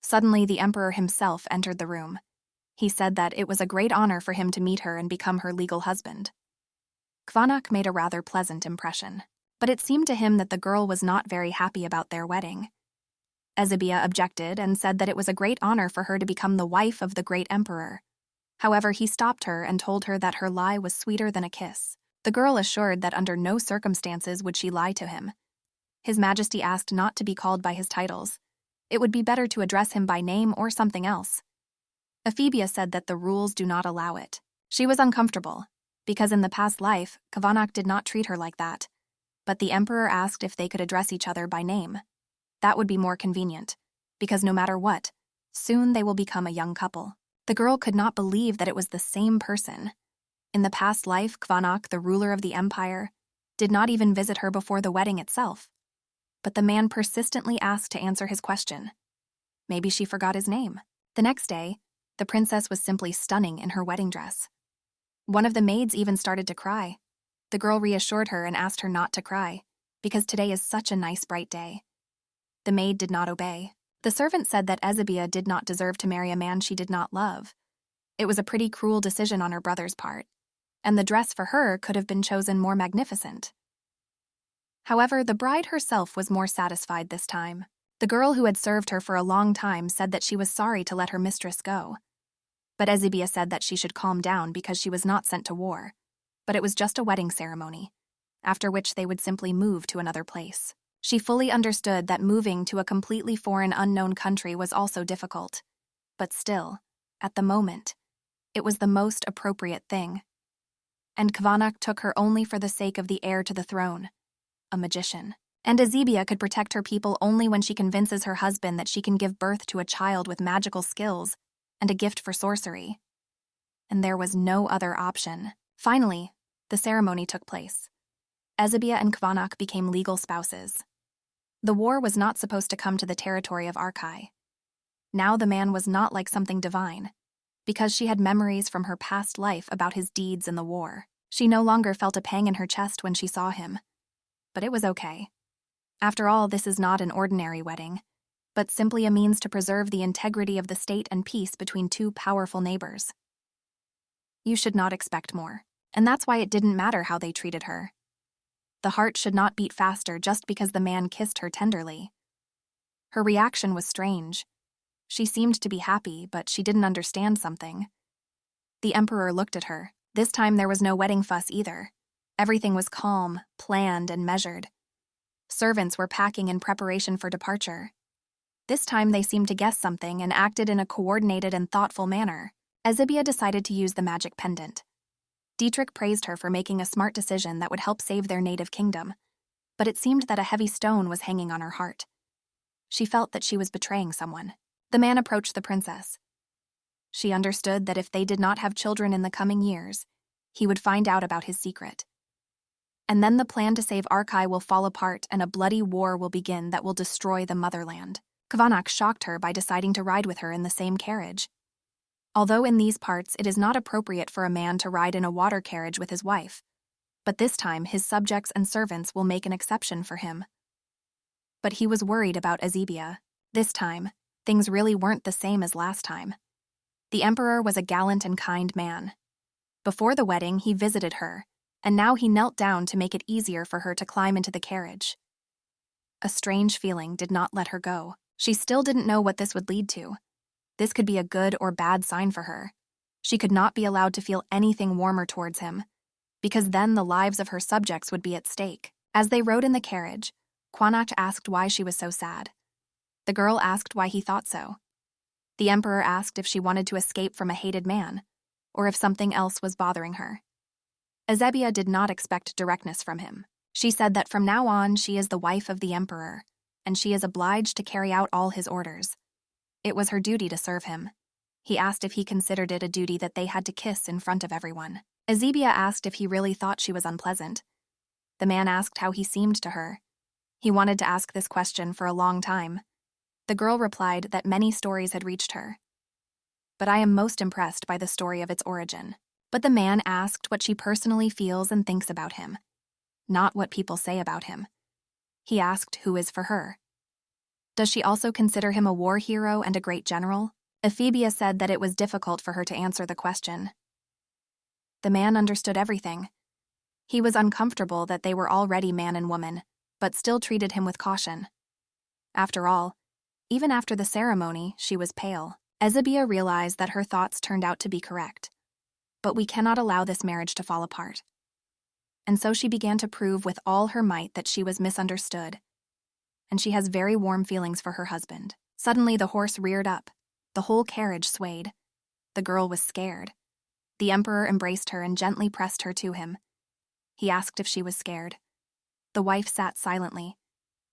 Suddenly, the emperor himself entered the room. He said that it was a great honor for him to meet her and become her legal husband. Kvanak made a rather pleasant impression, but it seemed to him that the girl was not very happy about their wedding. Ezebia objected and said that it was a great honor for her to become the wife of the great emperor. However, he stopped her and told her that her lie was sweeter than a kiss. The girl assured that under no circumstances would she lie to him. His Majesty asked not to be called by his titles. It would be better to address him by name or something else. Ephebia said that the rules do not allow it. She was uncomfortable, because in the past life, Kvanak did not treat her like that. But the emperor asked if they could address each other by name. That would be more convenient, because no matter what, soon they will become a young couple. The girl could not believe that it was the same person. In the past life, Kvanak, the ruler of the empire, did not even visit her before the wedding itself. But the man persistently asked to answer his question. Maybe she forgot his name. The next day, the princess was simply stunning in her wedding dress. One of the maids even started to cry. The girl reassured her and asked her not to cry, because today is such a nice bright day. The maid did not obey. The servant said that Ezebia did not deserve to marry a man she did not love. It was a pretty cruel decision on her brother's part, and the dress for her could have been chosen more magnificent. However, the bride herself was more satisfied this time. The girl who had served her for a long time said that she was sorry to let her mistress go. But Ezebia said that she should calm down because she was not sent to war, but it was just a wedding ceremony, after which they would simply move to another place. She fully understood that moving to a completely foreign, unknown country was also difficult. But still, at the moment, it was the most appropriate thing. And Kvanak took her only for the sake of the heir to the throne, a magician. And Ezebia could protect her people only when she convinces her husband that she can give birth to a child with magical skills and a gift for sorcery. And there was no other option. Finally, the ceremony took place. Ezebia and Kvanak became legal spouses. The war was not supposed to come to the territory of Arkai. Now the man was not like something divine, because she had memories from her past life about his deeds in the war. She no longer felt a pang in her chest when she saw him. But it was okay. After all, this is not an ordinary wedding, but simply a means to preserve the integrity of the state and peace between two powerful neighbors. You should not expect more, and that's why it didn't matter how they treated her. The heart should not beat faster just because the man kissed her tenderly. Her reaction was strange. She seemed to be happy, but she didn't understand something. The emperor looked at her. This time there was no wedding fuss either. Everything was calm, planned, and measured. Servants were packing in preparation for departure. This time they seemed to guess something and acted in a coordinated and thoughtful manner. Ezebia decided to use the magic pendant. Dietrich praised her for making a smart decision that would help save their native kingdom, but it seemed that a heavy stone was hanging on her heart. She felt that she was betraying someone. The man approached the princess. She understood that if they did not have children in the coming years, he would find out about his secret. And then the plan to save Arkai will fall apart and a bloody war will begin that will destroy the motherland. Kvanak shocked her by deciding to ride with her in the same carriage. Although in these parts it is not appropriate for a man to ride in a water carriage with his wife, but this time his subjects and servants will make an exception for him. But he was worried about Ezebia. This time, things really weren't the same as last time. The emperor was a gallant and kind man. Before the wedding, he visited her, and now he knelt down to make it easier for her to climb into the carriage. A strange feeling did not let her go. She still didn't know what this would lead to. This could be a good or bad sign for her. She could not be allowed to feel anything warmer towards him, because then the lives of her subjects would be at stake. As they rode in the carriage, Kvanak asked why she was so sad. The girl asked why he thought so. The emperor asked if she wanted to escape from a hated man, or if something else was bothering her. Ezebia did not expect directness from him. She said that from now on she is the wife of the emperor, and she is obliged to carry out all his orders. It was her duty to serve him. He asked if he considered it a duty that they had to kiss in front of everyone. Ezebia asked if he really thought she was unpleasant. The man asked how he seemed to her, He wanted to ask this question for a long time. The girl replied that many stories had reached her. But I am most impressed by the story of its origin. But the man asked what she personally feels and thinks about him, not what people say about him. He asked who is for her. Does she also consider him a war hero and a great general? Ephebia said that it was difficult for her to answer the question. The man understood everything. He was uncomfortable that they were already man and woman, but still treated him with caution. After all, even after the ceremony, she was pale. Ephebia realized that her thoughts turned out to be correct. But we cannot allow this marriage to fall apart. And so she began to prove with all her might that she was misunderstood. And she has very warm feelings for her husband. Suddenly the horse reared up. The whole carriage swayed. The girl was scared. The emperor embraced her and gently pressed her to him. He asked if she was scared. The wife sat silently.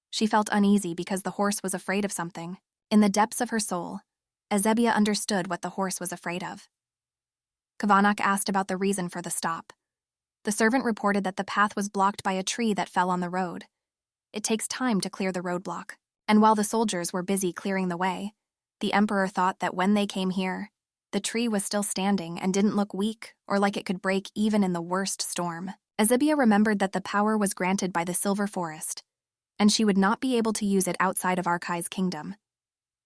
She felt uneasy because the horse was afraid of something. In the depths of her soul, Ephebia understood what the horse was afraid of. Kavanak asked about the reason for the stop. The servant reported that the path was blocked by a tree that fell on the road. It takes time to clear the roadblock. And while the soldiers were busy clearing the way, the emperor thought that when they came here, the tree was still standing and didn't look weak or like it could break even in the worst storm. Ephebia remembered that the power was granted by the Silver Forest, and she would not be able to use it outside of Arkai's kingdom.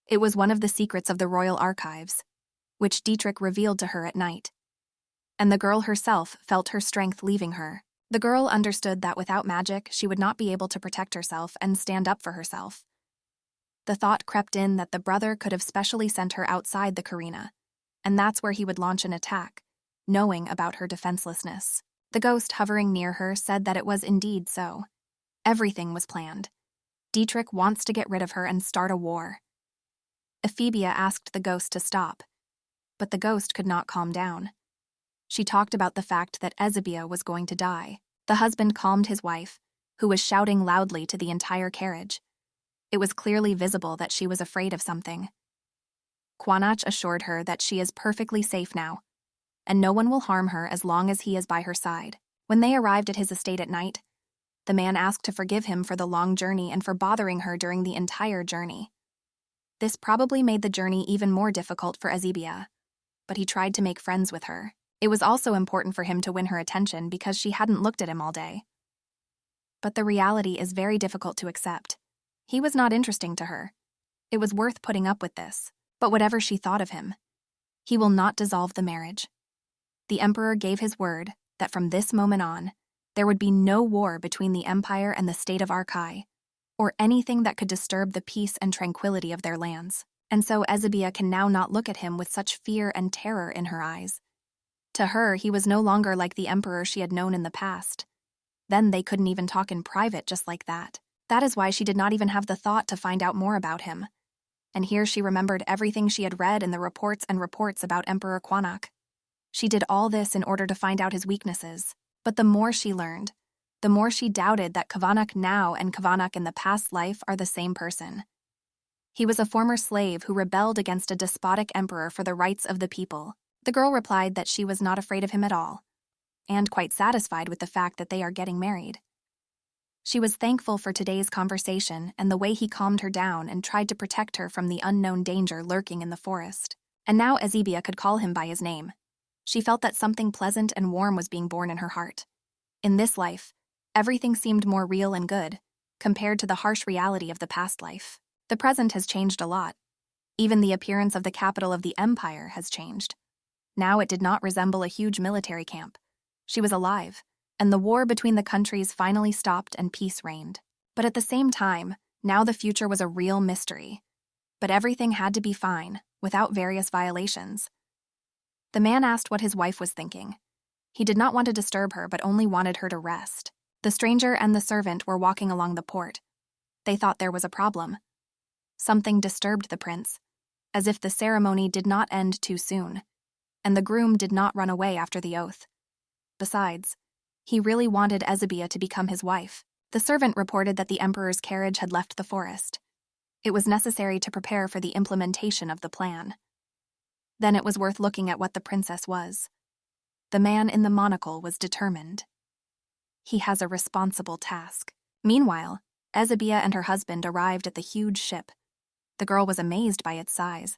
It was one of the secrets of the royal archives, which Dietrich revealed to her at night. And the girl herself felt her strength leaving her. The girl understood that without magic, she would not be able to protect herself and stand up for herself. The thought crept in that the brother could have specially sent her outside the Karina, and that's where he would launch an attack, knowing about her defenselessness. The ghost hovering near her said that it was indeed so. Everything was planned. Dietrich wants to get rid of her and start a war. Ephebia asked the ghost to stop, but the ghost could not calm down. She talked about the fact that Ephebia was going to die. The husband calmed his wife, who was shouting loudly to the entire carriage. It was clearly visible that she was afraid of something. Quanach assured her that she is perfectly safe now, and no one will harm her as long as he is by her side. When they arrived at his estate at night, the man asked to forgive him for the long journey and for bothering her during the entire journey. This probably made the journey even more difficult for Ephebia, but he tried to make friends with her. It was also important for him to win her attention because she hadn't looked at him all day. But the reality is very difficult to accept. He was not interesting to her. It was worth putting up with this, but whatever she thought of him, he will not dissolve the marriage. The emperor gave his word that from this moment on, there would be no war between the empire and the state of Arkai, or anything that could disturb the peace and tranquility of their lands. And so Ephebia can now not look at him with such fear and terror in her eyes. To her, he was no longer like the emperor she had known in the past. Then they couldn't even talk in private just like that. That is why she did not even have the thought to find out more about him. And here she remembered everything she had read in the reports about Emperor Quanach. She did all this in order to find out his weaknesses. But the more she learned, the more she doubted that Kavanak now and Kavanak in the past life are the same person. He was a former slave who rebelled against a despotic emperor for the rights of the people. The girl replied that she was not afraid of him at all, and quite satisfied with the fact that they are getting married. She was thankful for today's conversation and the way he calmed her down and tried to protect her from the unknown danger lurking in the forest. And now Ephebia could call him by his name. She felt that something pleasant and warm was being born in her heart. In this life, everything seemed more real and good, compared to the harsh reality of the past life. The present has changed a lot. Even the appearance of the capital of the empire has changed. Now it did not resemble a huge military camp. She was alive, and the war between the countries finally stopped and peace reigned. But at the same time, now the future was a real mystery. But everything had to be fine, without various violations. The man asked what his wife was thinking. He did not want to disturb her, but only wanted her to rest. The stranger and the servant were walking along the port. They thought there was a problem. Something disturbed the prince, as if the ceremony did not end too soon, and the groom did not run away after the oath. Besides, he really wanted Ephebia to become his wife. The servant reported that the emperor's carriage had left the forest. It was necessary to prepare for the implementation of the plan. Then it was worth looking at what the princess was. The man in the monocle was determined. He has a responsible task. Meanwhile, Ezebia and her husband arrived at the huge ship. The girl was amazed by its size.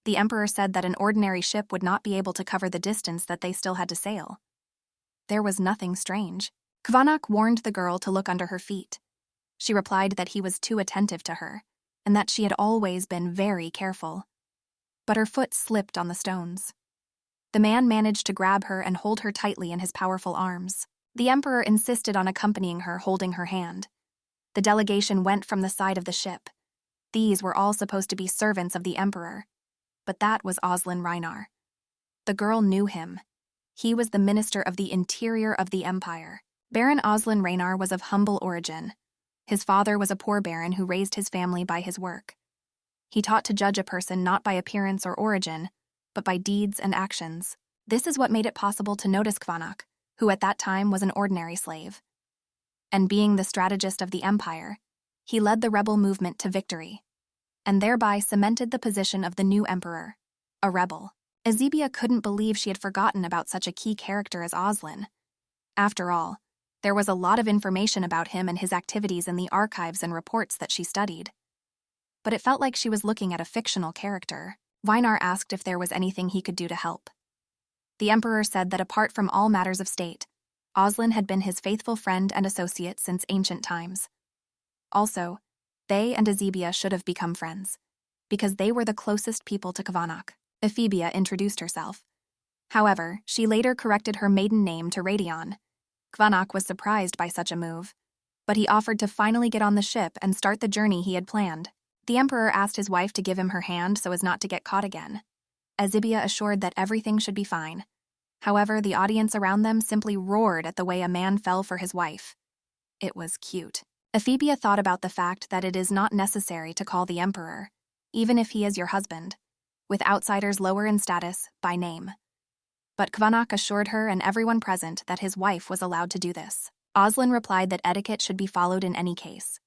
The emperor said that an ordinary ship would not be able to cover the distance that they still had to sail. There was nothing strange. Kvanak warned the girl to look under her feet. She replied that he was too attentive to her, and that she had always been very careful. But her foot slipped on the stones. The man managed to grab her and hold her tightly in his powerful arms. The emperor insisted on accompanying her, holding her hand. The delegation went from the side of the ship. These were all supposed to be servants of the emperor. But that was Oslin Reinar. The girl knew him. He was the minister of the interior of the empire. Baron Oslin Reinar was of humble origin. His father was a poor baron who raised his family by his work. He taught to judge a person not by appearance or origin, but by deeds and actions. This is what made it possible to notice Kvanak, who at that time was an ordinary slave. And being the strategist of the empire, he led the rebel movement to victory, and thereby cemented the position of the new emperor, a rebel. Ezebia couldn't believe she had forgotten about such a key character as Oslin. After all, there was a lot of information about him and his activities in the archives and reports that she studied. But it felt like she was looking at a fictional character. Reinar asked if there was anything he could do to help. The emperor said that apart from all matters of state, Oslin had been his faithful friend and associate since ancient times. Also, they and Ezebia should have become friends, because they were the closest people to Kvanak. Ephebia introduced herself. However, she later corrected her maiden name to Radion. Kvanak was surprised by such a move, but he offered to finally get on the ship and start the journey he had planned. The emperor asked his wife to give him her hand so as not to get caught again. Ezebia assured that everything should be fine. However, the audience around them simply roared at the way a man fell for his wife. It was cute. Ephebia thought about the fact that it is not necessary to call the emperor, even if he is your husband, with outsiders lower in status, by name. But Kvanak assured her and everyone present that his wife was allowed to do this. Oslin replied that etiquette should be followed in any case.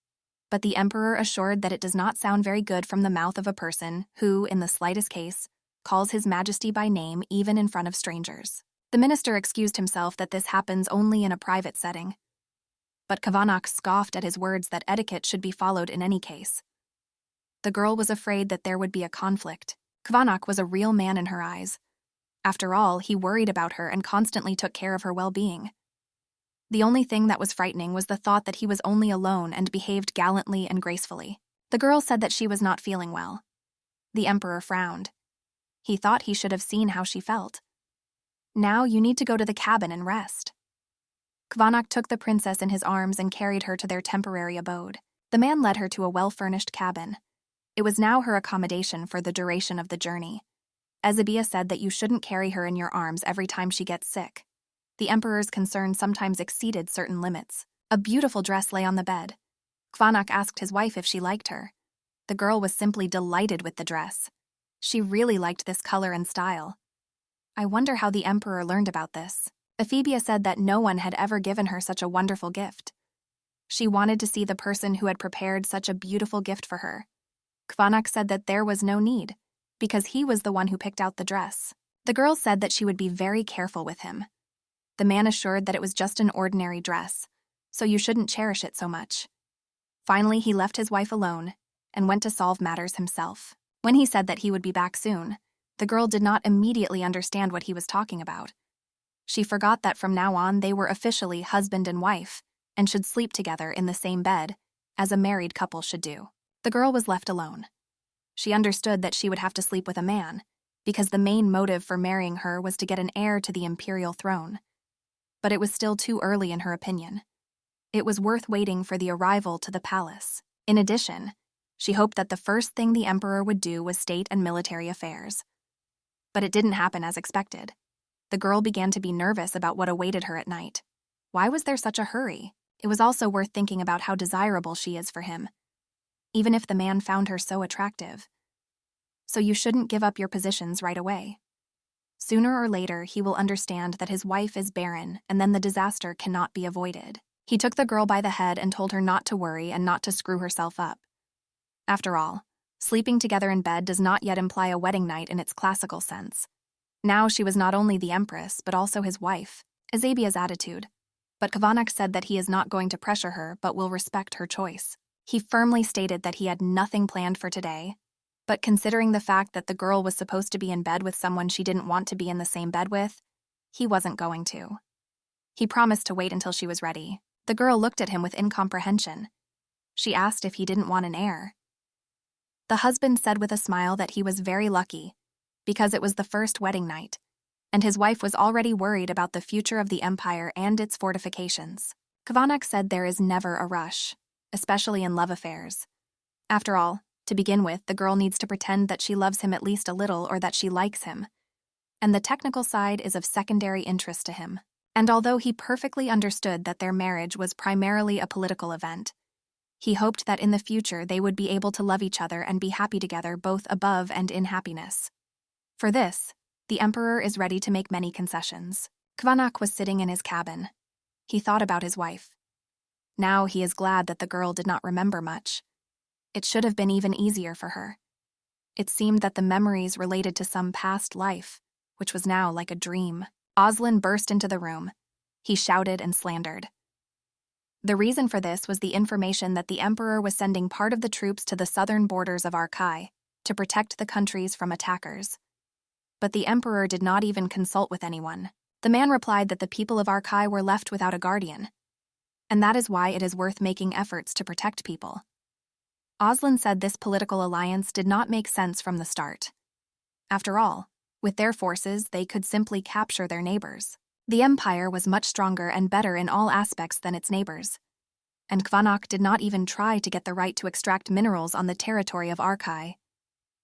But the emperor assured that it does not sound very good from the mouth of a person who, in the slightest case, calls his majesty by name even in front of strangers. The minister excused himself that this happens only in a private setting. But Kvanak scoffed at his words that etiquette should be followed in any case. The girl was afraid that there would be a conflict. Kvanak was a real man in her eyes. After all, he worried about her and constantly took care of her well-being. The only thing that was frightening was the thought that he was only alone and behaved gallantly and gracefully. The girl said that she was not feeling well. The emperor frowned. He thought he should have seen how she felt. Now you need to go to the cabin and rest. Kvanak took the princess in his arms and carried her to their temporary abode. The man led her to a well-furnished cabin. It was now her accommodation for the duration of the journey. Ezebia said that you shouldn't carry her in your arms every time she gets sick. The emperor's concern sometimes exceeded certain limits. A beautiful dress lay on the bed. Kvanak asked his wife if she liked her. The girl was simply delighted with the dress. She really liked this color and style. I wonder how the emperor learned about this. Ephebia said that no one had ever given her such a wonderful gift. She wanted to see the person who had prepared such a beautiful gift for her. Kvanak said that there was no need, because he was the one who picked out the dress. The girl said that she would be very careful with him. The man assured that it was just an ordinary dress, so you shouldn't cherish it so much. Finally, he left his wife alone and went to solve matters himself. When he said that he would be back soon, the girl did not immediately understand what he was talking about. She forgot that from now on they were officially husband and wife and should sleep together in the same bed, as a married couple should do. The girl was left alone. She understood that she would have to sleep with a man, because the main motive for marrying her was to get an heir to the imperial throne. But it was still too early in her opinion. It was worth waiting for the arrival to the palace. In addition, she hoped that the first thing the emperor would do was state and military affairs. But it didn't happen as expected. The girl began to be nervous about what awaited her at night. Why was there such a hurry? It was also worth thinking about how desirable she is for him, even if the man found her so attractive. So you shouldn't give up your positions right away. Sooner or later, he will understand that his wife is barren, and then the disaster cannot be avoided. He took the girl by the head and told her not to worry and not to screw herself up. After all, sleeping together in bed does not yet imply a wedding night in its classical sense. Now she was not only the empress, but also his wife. Ezebia's attitude. But Kavanak said that he is not going to pressure her but will respect her choice. He firmly stated that he had nothing planned for today, but considering the fact that the girl was supposed to be in bed with someone she didn't want to be in the same bed with, he wasn't going to. He promised to wait until she was ready. The girl looked at him with incomprehension. She asked if he didn't want an heir. The husband said with a smile that he was very lucky, because it was the first wedding night, and his wife was already worried about the future of the empire and its fortifications. Kavanak said there is never a rush, especially in love affairs. After all, to begin with, the girl needs to pretend that she loves him at least a little or that she likes him. And the technical side is of secondary interest to him. And although he perfectly understood that their marriage was primarily a political event, he hoped that in the future they would be able to love each other and be happy together both above and in happiness. For this, the emperor is ready to make many concessions. Kvanak was sitting in his cabin. He thought about his wife. Now he is glad that the girl did not remember much. It should have been even easier for her. It seemed that the memories related to some past life, which was now like a dream. Oslin burst into the room. He shouted and slandered. The reason for this was the information that the emperor was sending part of the troops to the southern borders of Arkai to protect the countries from attackers. But the emperor did not even consult with anyone. The man replied that the people of Arkai were left without a guardian, and that is why it is worth making efforts to protect people. Oslin said this political alliance did not make sense from the start. After all, with their forces, they could simply capture their neighbors. The empire was much stronger and better in all aspects than its neighbors, and Kvanak did not even try to get the right to extract minerals on the territory of Arkai.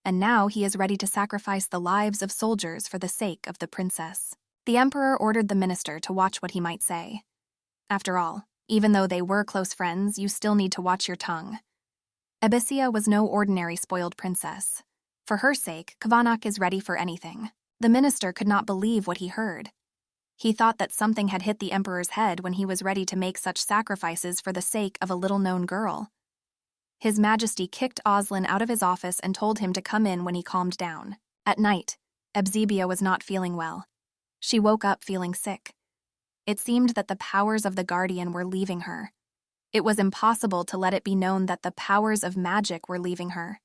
And now he is ready to sacrifice the lives of soldiers for the sake of the princess. The emperor ordered the minister to watch what he might say. After all, even though they were close friends, you still need to watch your tongue. Abyssia was no ordinary spoiled princess. For her sake, Kvanak is ready for anything. The minister could not believe what he heard. He thought that something had hit the emperor's head when he was ready to make such sacrifices for the sake of a little-known girl. His Majesty kicked Oslin out of his office and told him to come in when he calmed down. At night, Abzibia was not feeling well. She woke up feeling sick. It seemed that the powers of the Guardian were leaving her. It was impossible to let it be known that the powers of magic were leaving her.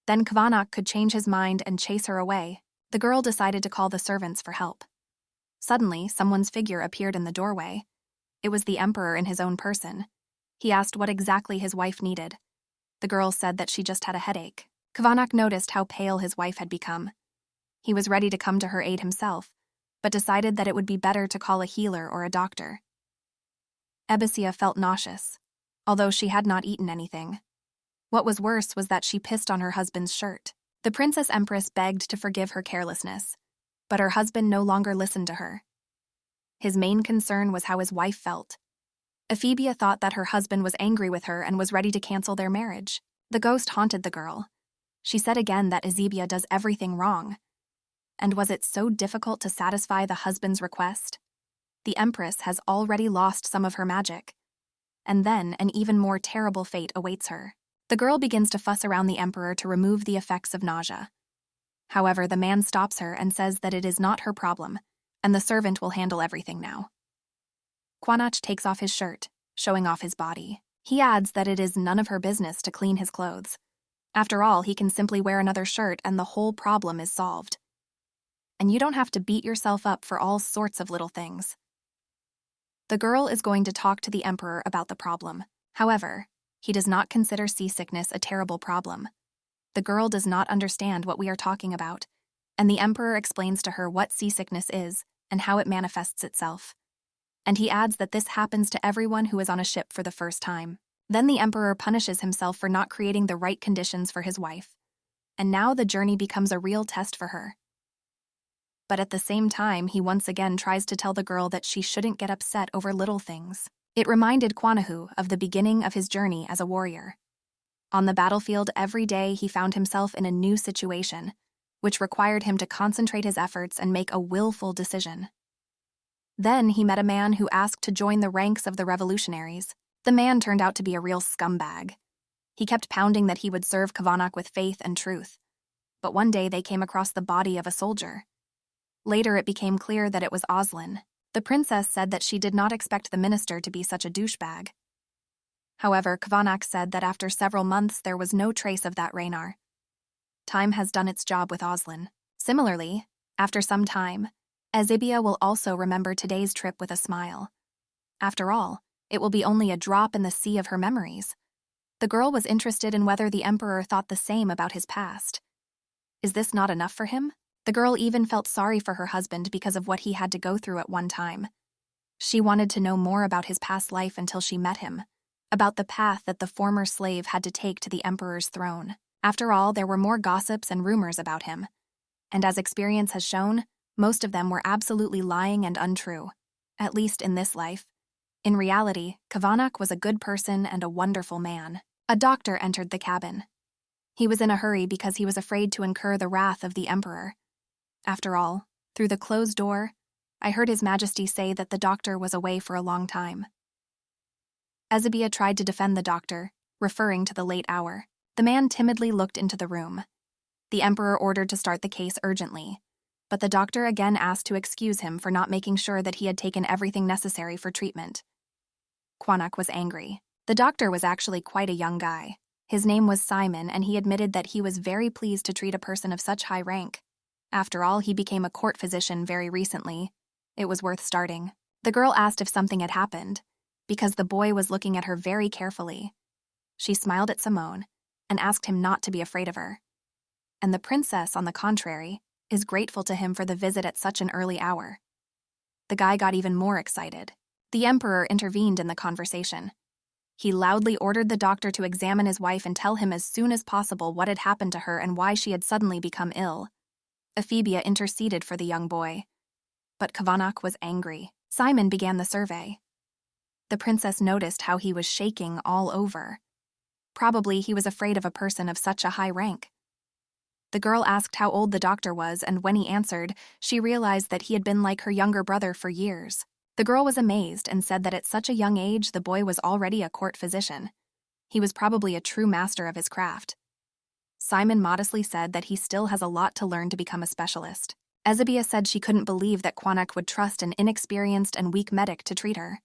Then Kvanak could change his mind and chase her away. The girl decided to call the servants for help. Suddenly, someone's figure appeared in the doorway. It was the emperor in his own person. He asked what exactly his wife needed. The girl said that she just had a headache. Kvanak noticed how pale his wife had become. He was ready to come to her aid himself, but decided that it would be better to call a healer or a doctor. Abyssia felt nauseous, although she had not eaten anything. What was worse was that she pissed on her husband's shirt. The Princess Empress begged to forgive her carelessness, but her husband no longer listened to her. His main concern was how his wife felt. Ephebia thought that her husband was angry with her and was ready to cancel their marriage. The ghost haunted the girl. She said again that Ezebia does everything wrong. And was it so difficult to satisfy the husband's request? The Empress has already lost some of her magic. And then an even more terrible fate awaits her. The girl begins to fuss around the Emperor to remove the effects of nausea. However, the man stops her and says that it is not her problem, and the servant will handle everything now. Kvanach takes off his shirt, showing off his body. He adds that it is none of her business to clean his clothes. After all, he can simply wear another shirt and the whole problem is solved. And you don't have to beat yourself up for all sorts of little things. The girl is going to talk to the Emperor about the problem. However, he does not consider seasickness a terrible problem. The girl does not understand what we are talking about, and the Emperor explains to her what seasickness is and how it manifests itself. And he adds that this happens to everyone who is on a ship for the first time. Then the Emperor punishes himself for not creating the right conditions for his wife. And now the journey becomes a real test for her. But at the same time, he once again tries to tell the girl that she shouldn't get upset over little things. It reminded Kwanahu of the beginning of his journey as a warrior. On the battlefield every day he found himself in a new situation, which required him to concentrate his efforts and make a willful decision. Then he met a man who asked to join the ranks of the revolutionaries. The man turned out to be a real scumbag. He kept pounding that he would serve Kavanak with faith and truth. But one day they came across the body of a soldier. Later it became clear that it was Oslin. The princess said that she did not expect the minister to be such a douchebag. However, Kvanak said that after several months there was no trace of that Raynar. Time has done its job with Oslin. Similarly, after some time, Ezibia will also remember today's trip with a smile. After all, it will be only a drop in the sea of her memories. The girl was interested in whether the emperor thought the same about his past. Is this not enough for him? The girl even felt sorry for her husband because of what he had to go through at one time. She wanted to know more about his past life until she met him, about the path that the former slave had to take to the emperor's throne. After all, there were more gossips and rumors about him. And as experience has shown, most of them were absolutely lying and untrue, at least in this life. In reality, Kvanak was a good person and a wonderful man. A doctor entered the cabin. He was in a hurry because he was afraid to incur the wrath of the emperor. After all, through the closed door, I heard His Majesty say that the doctor was away for a long time. Ezibia tried to defend the doctor, referring to the late hour. The man timidly looked into the room. The emperor ordered to start the case urgently, but the doctor again asked to excuse him for not making sure that he had taken everything necessary for treatment. Kvanak was angry. The doctor was actually quite a young guy. His name was Simon, and he admitted that he was very pleased to treat a person of such high rank. After all, he became a court physician very recently. It was worth starting. The girl asked if something had happened, because the boy was looking at her very carefully. She smiled at Simone and asked him not to be afraid of her. And the princess, on the contrary, is grateful to him for the visit at such an early hour. The guy got even more excited. The emperor intervened in the conversation. He loudly ordered the doctor to examine his wife and tell him as soon as possible what had happened to her and why she had suddenly become ill. Ephebia interceded for the young boy. But Kvanak was angry. Simon began the survey. The princess noticed how he was shaking all over. Probably he was afraid of a person of such a high rank. The girl asked how old the doctor was, and when he answered, she realized that he had been like her younger brother for years. The girl was amazed and said that at such a young age the boy was already a court physician. He was probably a true master of his craft. Simon modestly said that he still has a lot to learn to become a specialist. Ezibia said she couldn't believe that Kvanak would trust an inexperienced and weak medic to treat her.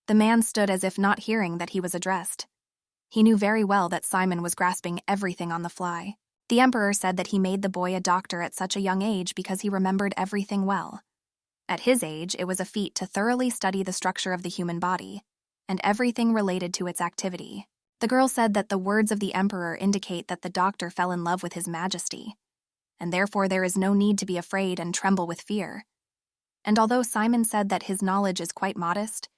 The man stood as if not hearing that he was addressed. He knew very well that Simon was grasping everything on the fly. The emperor said that he made the boy a doctor at such a young age because he remembered everything well. At his age, it was a feat to thoroughly study the structure of the human body, and everything related to its activity. The girl said that the words of the emperor indicate that the doctor fell in love with His Majesty, and therefore there is no need to be afraid and tremble with fear. And although Simon said that his knowledge is quite modest,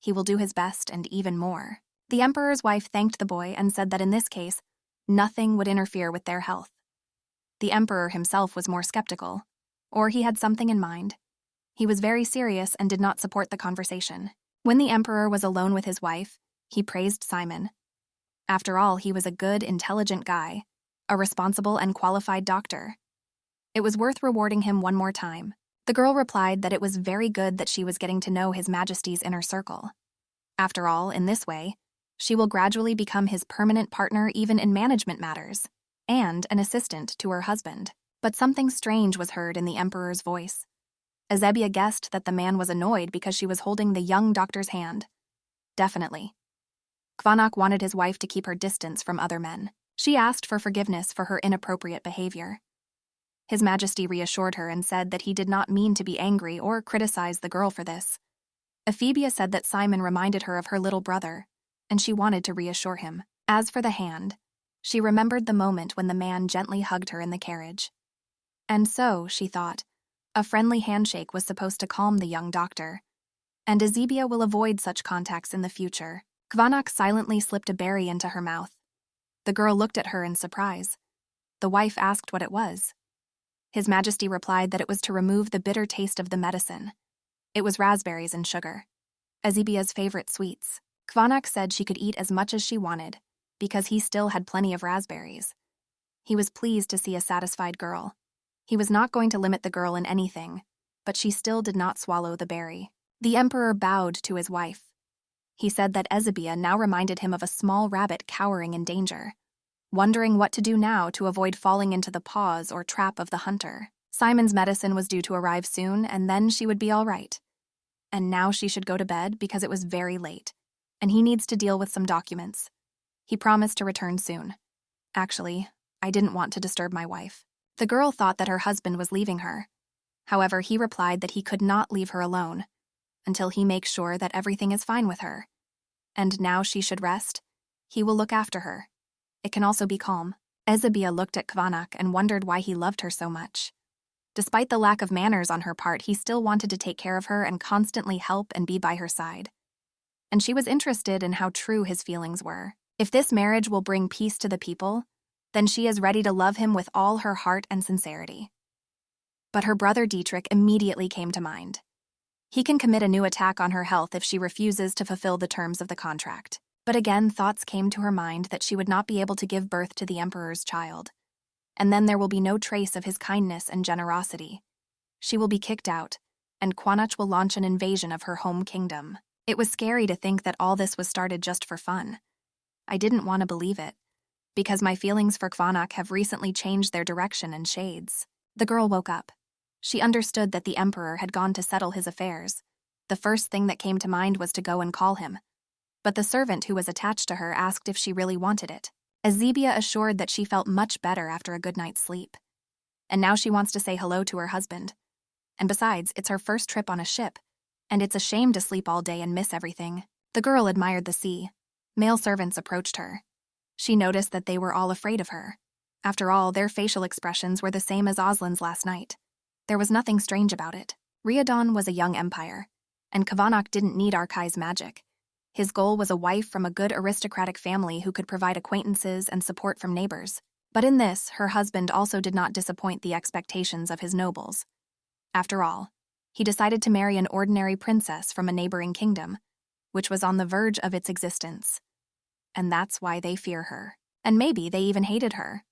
he will do his best and even more. The emperor's wife thanked the boy and said that in this case, nothing would interfere with their health. The emperor himself was more skeptical, or he had something in mind. He was very serious and did not support the conversation. When the emperor was alone with his wife, he praised Simon. After all, he was a good, intelligent guy, a responsible and qualified doctor. It was worth rewarding him one more time. The girl replied that it was very good that she was getting to know His Majesty's inner circle. After all, in this way, she will gradually become his permanent partner even in management matters, and an assistant to her husband. But something strange was heard in the emperor's voice. Ezibia guessed that the man was annoyed because she was holding the young doctor's hand. Definitely. Kvanak wanted his wife to keep her distance from other men. She asked for forgiveness for her inappropriate behavior. His Majesty reassured her and said that he did not mean to be angry or criticize the girl for this. Ephebia said that Simon reminded her of her little brother, and she wanted to reassure him. As for the hand, she remembered the moment when the man gently hugged her in the carriage. And so, she thought, a friendly handshake was supposed to calm the young doctor, and Ezibia will avoid such contacts in the future. Kvanak silently slipped a berry into her mouth. The girl looked at her in surprise. The wife asked what it was. His Majesty replied that it was to remove the bitter taste of the medicine. It was raspberries and sugar, Ezibia's favorite sweets. Kvanak said she could eat as much as she wanted, because he still had plenty of raspberries. He was pleased to see a satisfied girl. He was not going to limit the girl in anything, but she still did not swallow the berry. The emperor bowed to his wife. He said that Ezibia now reminded him of a small rabbit cowering in danger, wondering what to do now to avoid falling into the paws or trap of the hunter. Simon's medicine was due to arrive soon, and then she would be all right. and now she should go to bed because it was very late, and he needs to deal with some documents. He promised to return soon. Actually, I didn't want to disturb my wife. The girl thought that her husband was leaving her. However, he replied that he could not leave her alone until he makes sure that everything is fine with her. And now she should rest. He will look after her. It can also be calm. Ezebia looked at Kvanak and wondered why he loved her so much. Despite the lack of manners on her part, he still wanted to take care of her and constantly help and be by her side. And she was interested in how true his feelings were. If this marriage will bring peace to the people, then she is ready to love him with all her heart and sincerity. But her brother Dietrich immediately came to mind. He can commit a new attack on her health if she refuses to fulfill the terms of the contract. But again, thoughts came to her mind that she would not be able to give birth to the emperor's child. And then there will be no trace of his kindness and generosity. She will be kicked out, and Quanach will launch an invasion of her home kingdom. It was scary to think that all this was started just for fun. I didn't want to believe it, because my feelings for Quanach have recently changed their direction and shades. The girl woke up. She understood that the emperor had gone to settle his affairs. The first thing that came to mind was to go and call him. But the servant who was attached to her asked if she really wanted it. Ezebia assured that she felt much better after a good night's sleep. And now she wants to say hello to her husband. And besides, it's her first trip on a ship, and it's a shame to sleep all day and miss everything. The girl admired the sea. Male servants approached her. She noticed that they were all afraid of her. After all, their facial expressions were the same as Oslin's last night. There was nothing strange about it. Riadon was a young empire, and Kvanak didn't need Arkai's magic. His goal was a wife from a good aristocratic family who could provide acquaintances and support from neighbors. But in this, her husband also did not disappoint the expectations of his nobles. After all, he decided to marry an ordinary princess from a neighboring kingdom, which was on the verge of its existence. And that's why they fear her. And maybe they even hated her.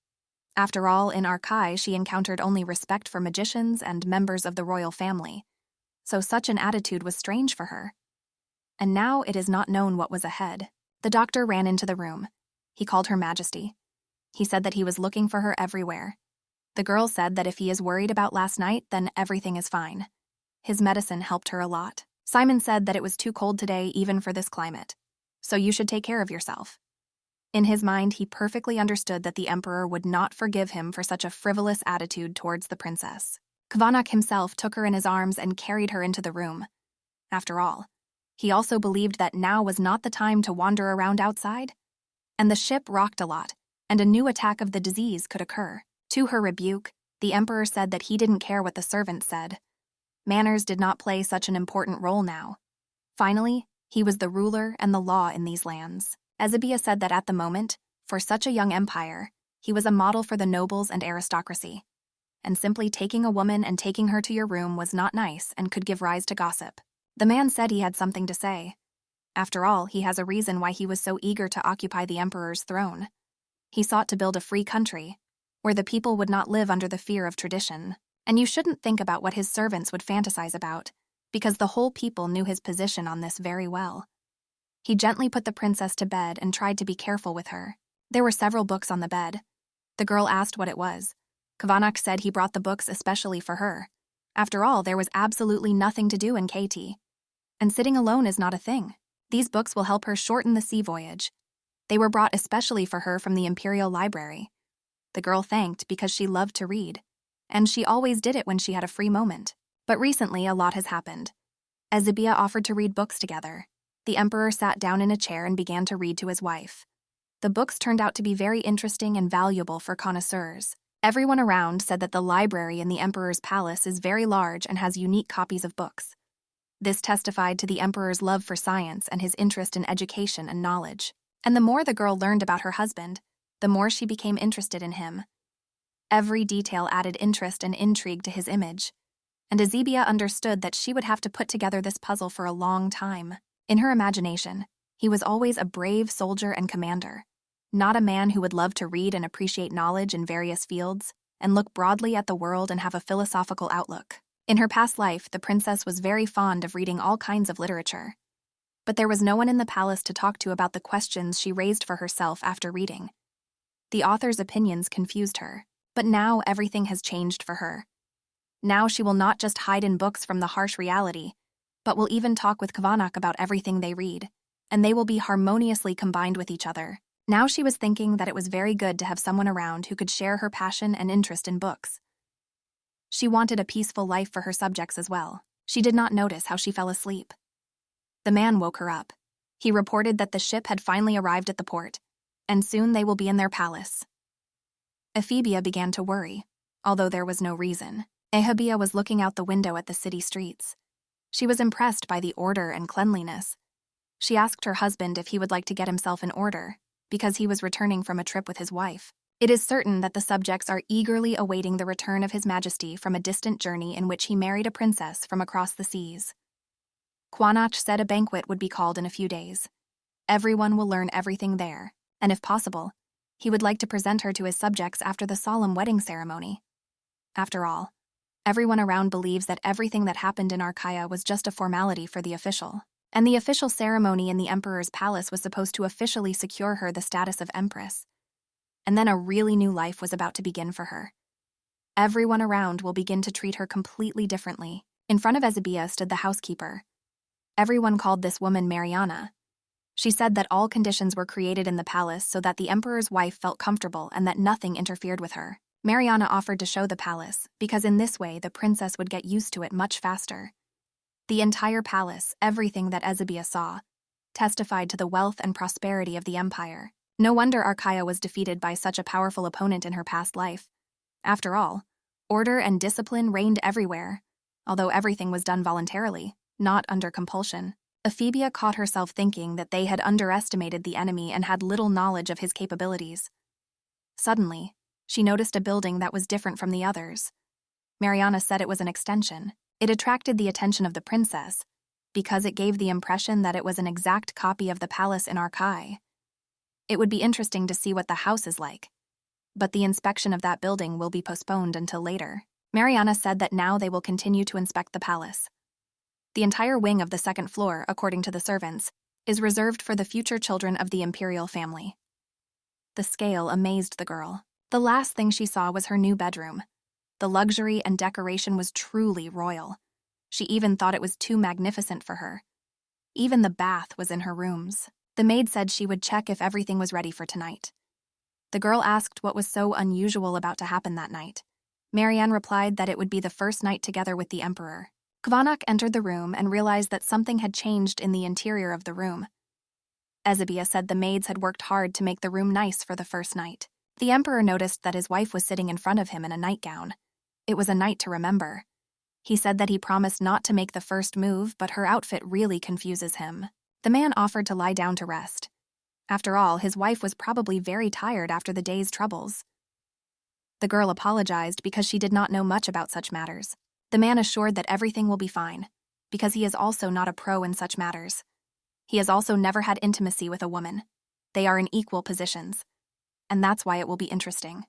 After all, in Arkai, she encountered only respect for magicians and members of the royal family. So such an attitude was strange for her. And now it is not known what was ahead. The doctor ran into the room. He called Her Majesty. He said that he was looking for her everywhere. The girl said that if he is worried about last night, then everything is fine. His medicine helped her a lot. Simon said that it was too cold today even for this climate. So you should take care of yourself. In his mind, he perfectly understood that the emperor would not forgive him for such a frivolous attitude towards the princess. Kvanak himself took her in his arms and carried her into the room. After all, he also believed that now was not the time to wander around outside. And the ship rocked a lot, and a new attack of the disease could occur. To her rebuke, the emperor said that he didn't care what the servants said. Manners did not play such an important role now. Finally, he was the ruler and the law in these lands. Ezebia said that at the moment, for such a young empire, he was a model for the nobles and aristocracy. And simply taking a woman and taking her to your room was not nice and could give rise to gossip. The man said he had something to say. After all, he has a reason why he was so eager to occupy the emperor's throne. He sought to build a free country, where the people would not live under the fear of tradition. And you shouldn't think about what his servants would fantasize about, because the whole people knew his position on this very well. He gently put the princess to bed and tried to be careful with her. There were several books on the bed. The girl asked what it was. Kvanak said he brought the books especially for her. After all, there was absolutely nothing to do in KT. And sitting alone is not a thing. These books will help her shorten the sea voyage. They were brought especially for her from the Imperial Library. The girl thanked because she loved to read, and she always did it when she had a free moment. But recently, a lot has happened. Ezebia offered to read books together. The emperor sat down in a chair and began to read to his wife. The books turned out to be very interesting and valuable for connoisseurs. Everyone around said that the library in the emperor's palace is very large and has unique copies of books. This testified to the emperor's love for science and his interest in education and knowledge. And the more the girl learned about her husband, the more she became interested in him. Every detail added interest and intrigue to his image, and Ezebia understood that she would have to put together this puzzle for a long time. In her imagination, he was always a brave soldier and commander, not a man who would love to read and appreciate knowledge in various fields, and look broadly at the world and have a philosophical outlook. In her past life, the princess was very fond of reading all kinds of literature. But there was no one in the palace to talk to about the questions she raised for herself after reading. The author's opinions confused her, but now everything has changed for her. Now she will not just hide in books from the harsh reality, but will even talk with Kvanak about everything they read, and they will be harmoniously combined with each other. Now she was thinking that it was very good to have someone around who could share her passion and interest in books. She wanted a peaceful life for her subjects as well. She did not notice how she fell asleep. The man woke her up. He reported that the ship had finally arrived at the port, and soon they will be in their palace. Ephebia began to worry, although there was no reason. Ehabia was looking out the window at the city streets. She was impressed by the order and cleanliness. She asked her husband if he would like to get himself in order, because he was returning from a trip with his wife. It is certain that the subjects are eagerly awaiting the return of His Majesty from a distant journey in which he married a princess from across the seas. Quanach said a banquet would be called in a few days. Everyone will learn everything there, and if possible, he would like to present her to his subjects after the solemn wedding ceremony. After all, everyone around believes that everything that happened in Araya was just a formality for the official, and the official ceremony in the emperor's palace was supposed to officially secure her the status of empress. And then a really new life was about to begin for her. Everyone around will begin to treat her completely differently. In front of Ezebia stood the housekeeper. Everyone called this woman Mariana. She said that all conditions were created in the palace so that the emperor's wife felt comfortable and that nothing interfered with her. Mariana offered to show the palace, because in this way the princess would get used to it much faster. The entire palace, everything that Ezebia saw, testified to the wealth and prosperity of the empire. No wonder Araya was defeated by such a powerful opponent in her past life. After all, order and discipline reigned everywhere, although everything was done voluntarily, not under compulsion. Ephebia caught herself thinking that they had underestimated the enemy and had little knowledge of his capabilities. Suddenly, she noticed a building that was different from the others. Mariana said it was an extension. It attracted the attention of the princess, because it gave the impression that it was an exact copy of the palace in Araya. It would be interesting to see what the house is like, but the inspection of that building will be postponed until later. Mariana said that now they will continue to inspect the palace. The entire wing of the second floor, according to the servants, is reserved for the future children of the imperial family. The scale amazed the girl. The last thing she saw was her new bedroom. The luxury and decoration was truly royal. She even thought it was too magnificent for her. Even the bath was in her rooms. The maid said she would check if everything was ready for tonight. The girl asked what was so unusual about to happen that night. Marianne replied that it would be the first night together with the emperor. Kvanak entered the room and realized that something had changed in the interior of the room. Ezebia said the maids had worked hard to make the room nice for the first night. The emperor noticed that his wife was sitting in front of him in a nightgown. It was a night to remember. He said that he promised not to make the first move, but her outfit really confuses him. The man offered to lie down to rest. After all, his wife was probably very tired after the day's troubles. The girl apologized because she did not know much about such matters. The man assured that everything will be fine, because he is also not a pro in such matters. He has also never had intimacy with a woman. They are in equal positions, and that's why it will be interesting.